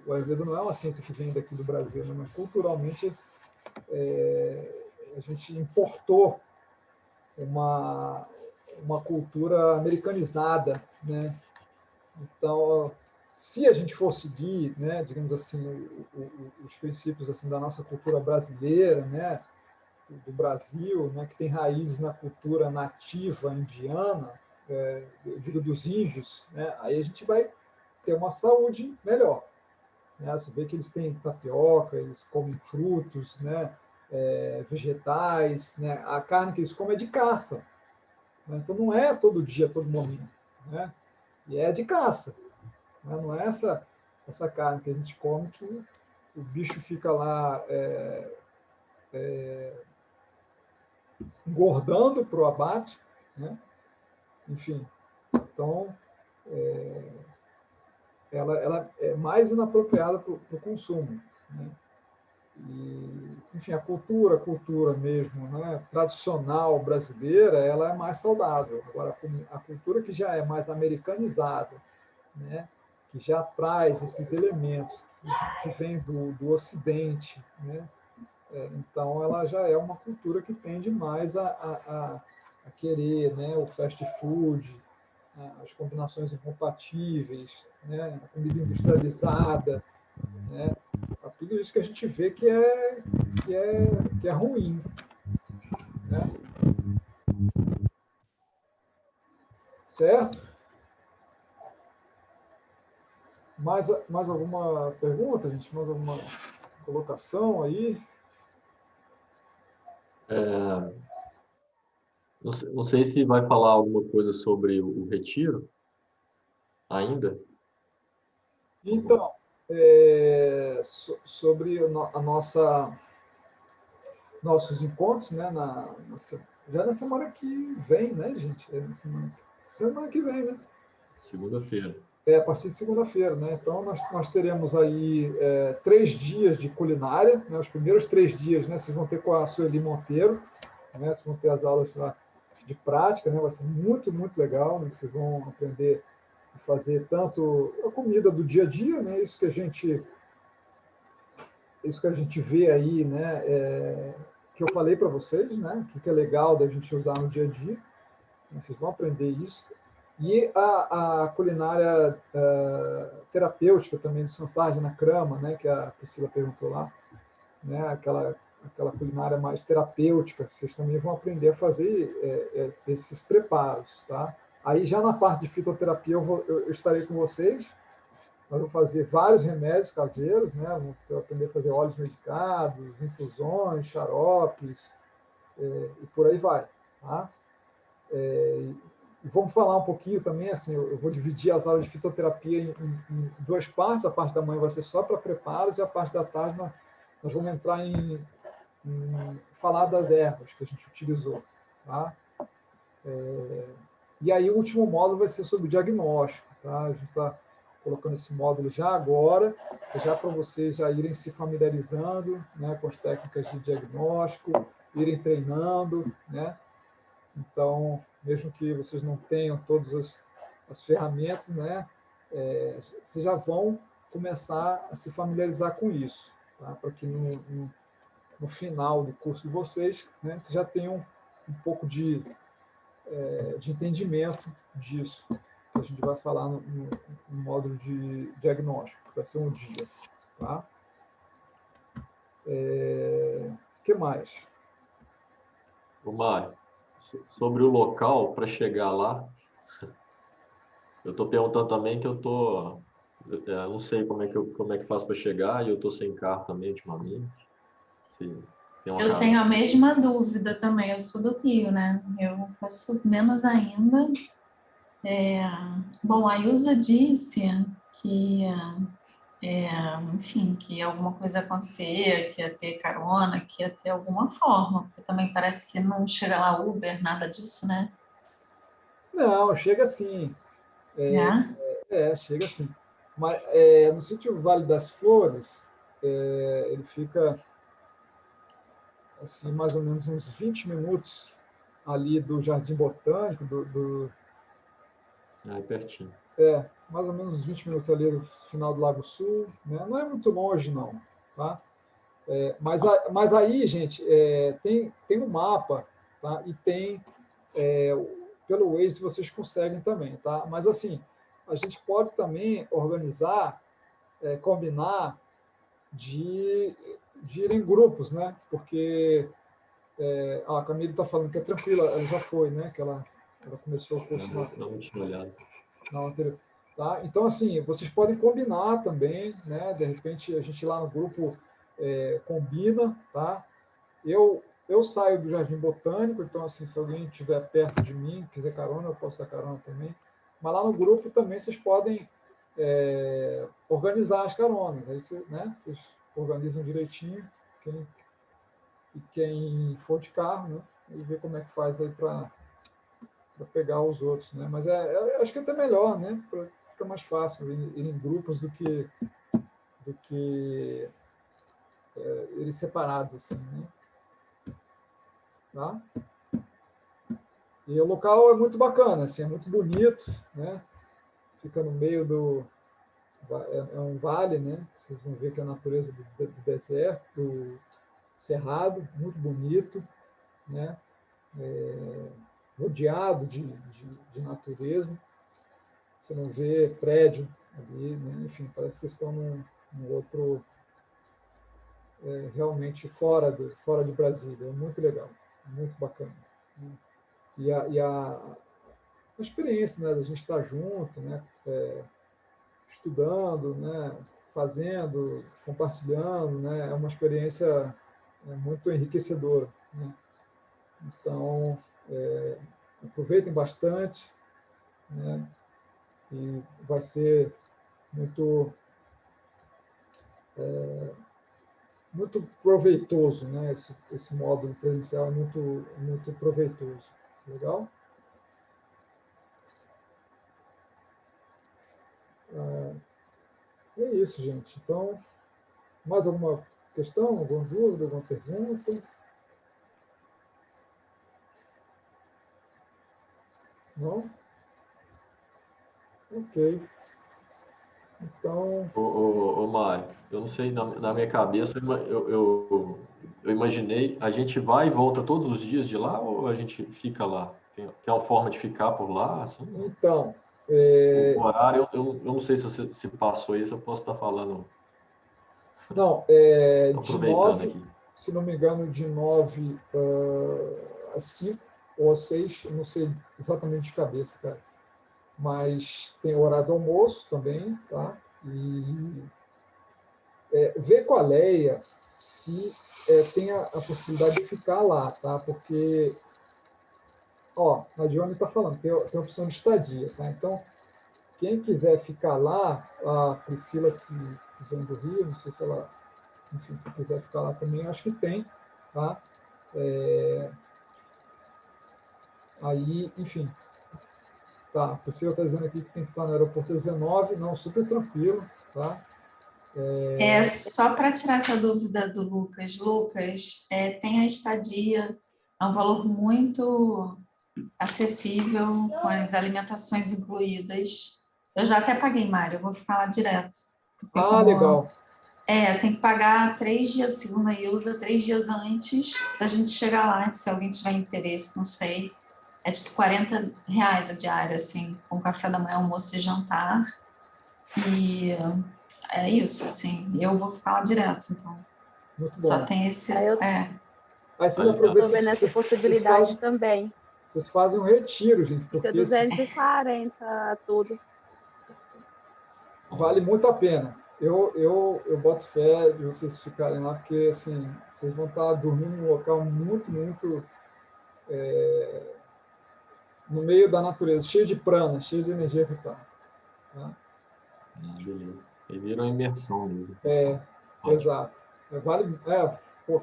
O Ayurveda não é uma ciência que vem daqui do Brasil, né? Mas culturalmente a gente importou uma cultura americanizada, né? Então, se a gente for seguir, né, digamos assim, os princípios assim da nossa cultura brasileira, né, do Brasil, né, que tem raízes na cultura nativa indiana, eu digo dos índios, né, aí a gente vai ter uma saúde melhor. Né? Você vê que eles têm tapioca, eles comem frutos, né, vegetais, né, a carne que eles comem é de caça. Né, então não é todo dia, todo momento. Né, e é de caça. Né, não é essa carne que a gente come que o bicho fica lá engordando para o abate, né? Enfim, então ela é mais inapropriada para o consumo, né? E, enfim, a cultura mesmo, né, tradicional brasileira, ela é mais saudável. Agora, a cultura que já é mais americanizada, né, que já traz esses elementos que vêm do Ocidente, né, então ela já é uma cultura que tende mais a querer, né, o fast food, as combinações incompatíveis, né, a comida industrializada, né, tudo isso que a gente vê que é ruim, né? Certo? Mais alguma pergunta, gente? Mais alguma colocação aí? Não sei se vai falar alguma coisa sobre o retiro ainda. Então, sobre nossos encontros, né, já na semana que vem, né, gente? Semana que vem, né? Segunda-feira. A partir de segunda-feira, né? Então, nós teremos aí 3 dias de culinária, né? Os primeiros 3 dias, né? Vocês vão ter com a Sueli Monteiro, né? Vocês vão ter as aulas lá de prática, né? Vai ser muito, muito legal, né? Vocês vão aprender a fazer tanto a comida do dia a dia, né? Isso que a gente vê aí, né? Que eu falei para vocês, né? O que é legal da gente usar no dia a dia. Vocês vão aprender isso. E a culinária terapêutica também do Sansard na Crama, né, que a Priscila perguntou lá, né, aquela culinária mais terapêutica, vocês também vão aprender a fazer esses preparos. Tá? Aí já na parte de fitoterapia eu estarei com vocês, nós vamos fazer vários remédios caseiros, né, vamos aprender a fazer óleos medicados, infusões, xaropes, e por aí vai. Tá? E vamos falar um pouquinho também, assim, eu vou dividir as aulas de fitoterapia em 2 partes, a parte da manhã vai ser só para preparos e a parte da tarde nós vamos entrar em falar das ervas que a gente utilizou. Tá? E aí o último módulo vai ser sobre o diagnóstico. Tá? A gente está colocando esse módulo já agora, já para vocês já irem se familiarizando, né, com as técnicas de diagnóstico, irem treinando, né? Então, mesmo que vocês não tenham todas as ferramentas, né, vocês já vão começar a se familiarizar com isso, tá? Para que no final do curso de vocês, né, vocês já tenham um pouco de entendimento disso, que a gente vai falar no módulo de diagnóstico, que vai ser um dia. Tá? Que mais? Ô, Mário, sobre o local para chegar lá, eu estou perguntando também que eu não sei como é que faz para chegar e eu estou sem carro também ultimamente. Se tem uma Eu casa. tenho a mesma dúvida também, eu sou do Rio, né? Eu posso menos ainda. Bom, a Ilza disse que, enfim, que alguma coisa acontecer, que ia ter carona, que ia ter alguma forma, porque também parece que não chega lá Uber, nada disso, né? Não, chega sim. Já? Chega sim. Mas no sítio Vale das Flores, ele fica assim, mais ou menos uns 20 minutos ali do Jardim Botânico, É pertinho. mais ou menos uns 20 minutos ali do final do Lago Sul, né? Não é muito longe, não. Tá? Mas aí, gente, tem um mapa, tá? E tem, pelo Waze vocês conseguem também. Tá? Mas, assim, a gente pode também organizar, combinar de ir em grupos, né? Porque a Camille está falando que é tranquila, ela já foi, né? Que ela começou o curso Não tinha olhado. na anterior. Tá? Então, assim, vocês podem combinar também, né? De repente, a gente lá no grupo combina, tá? Eu saio do Jardim Botânico, então, assim, se alguém estiver perto de mim, quiser carona, eu posso dar carona também. Mas lá no grupo também vocês podem organizar as caronas. Aí vocês organizam direitinho, quem for de carro, né? E ver como é que faz aí para pegar os outros, né? Mas acho que é até melhor, né? Fica mais fácil ir em grupos do que eles separados, assim, né? Tá? E o local é muito bacana, assim, é muito bonito, né? Fica no meio do... É um vale, né? Vocês vão ver que a natureza do deserto, do cerrado, muito bonito, né? Rodeado de natureza. Você não vê prédio ali, né? Enfim, parece que vocês estão num outro... realmente fora de Brasília. É muito legal, muito bacana, né? E a experiência, né, da gente estar junto, né, estudando, né, fazendo, compartilhando, né, é uma experiência muito enriquecedora, né? Então, aproveitem bastante, né, e vai ser muito muito proveitoso, né? Esse módulo presencial é muito proveitoso. Legal? É isso, gente. Então, mais alguma questão, alguma dúvida, alguma pergunta? Não? Ok. Então, Ô, Mário, eu não sei, na minha cabeça, eu imaginei, a gente vai e volta todos os dias de lá ou a gente fica lá? Tem uma forma de ficar por lá, assim? então O horário, eu não sei se você se passou isso, eu posso estar falando, não, de aproveitando 9, aqui. se não me engano, de 9 às 5 ou às 6, eu não sei exatamente de cabeça, cara. Mas tem o horário do almoço também, tá? E ver com a Leia se tem a possibilidade de ficar lá, tá? Porque, ó, a Dione está falando, tem a opção de estadia, tá? Então, quem quiser ficar lá, a Priscila, que vem do Rio, não sei se ela, enfim, se quiser ficar lá também, acho que tem, tá? Aí, enfim, tá, a Priscila está dizendo aqui que tem que estar no aeroporto 19, não, super tranquilo, tá? Só para tirar essa dúvida do Lucas. Lucas, tem a estadia, é um valor muito acessível, com as alimentações incluídas. Eu já até paguei, Mário, eu vou ficar lá direto. Porque Legal. Tem que pagar 3 dias, segundo a Ilza, 3 dias antes da gente chegar lá, se alguém tiver interesse, não sei. É tipo R$40 a diária, assim, com café da manhã, almoço e jantar. E é isso, assim, eu vou ficar lá direto, então. Muito Só bom. tem esse... Aí eu Aí vocês Legal. aproveitam, estou vendo essa possibilidade também. Vocês fazem um retiro, gente, Fica porque 240 tudo. vale muito a pena. Eu boto fé de vocês ficarem lá, porque assim, vocês vão estar dormindo num local muito no meio da natureza, cheio de prana, cheio de energia vital. Tá? Beleza. Aí vira uma imersão mesmo. Exato.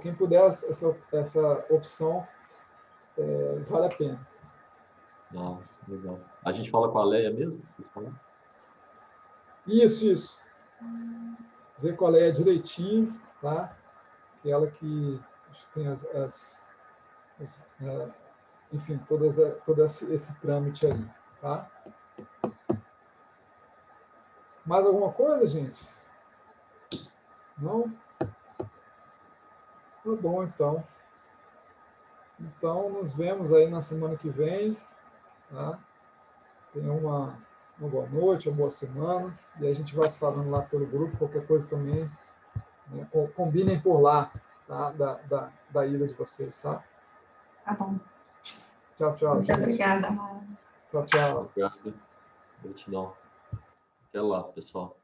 Quem puder essa opção, vale a pena. Legal. A gente fala com a Leia mesmo? Vocês falaram? Isso. Ver qual é direitinho, tá? Que ela que tem enfim, todo esse trâmite aí, tá? Mais alguma coisa, gente? Não? Tá bom, então. Então, nos vemos aí na semana que vem, tá? Tenha uma boa noite, uma boa semana, e a gente vai se falando lá pelo grupo, qualquer coisa também, né? Combinem por lá, tá? Da ida de vocês, tá? Tá bom. Tchau, Muito gente. obrigada. Tchau. Obrigado. Gratidão. Até lá, pessoal.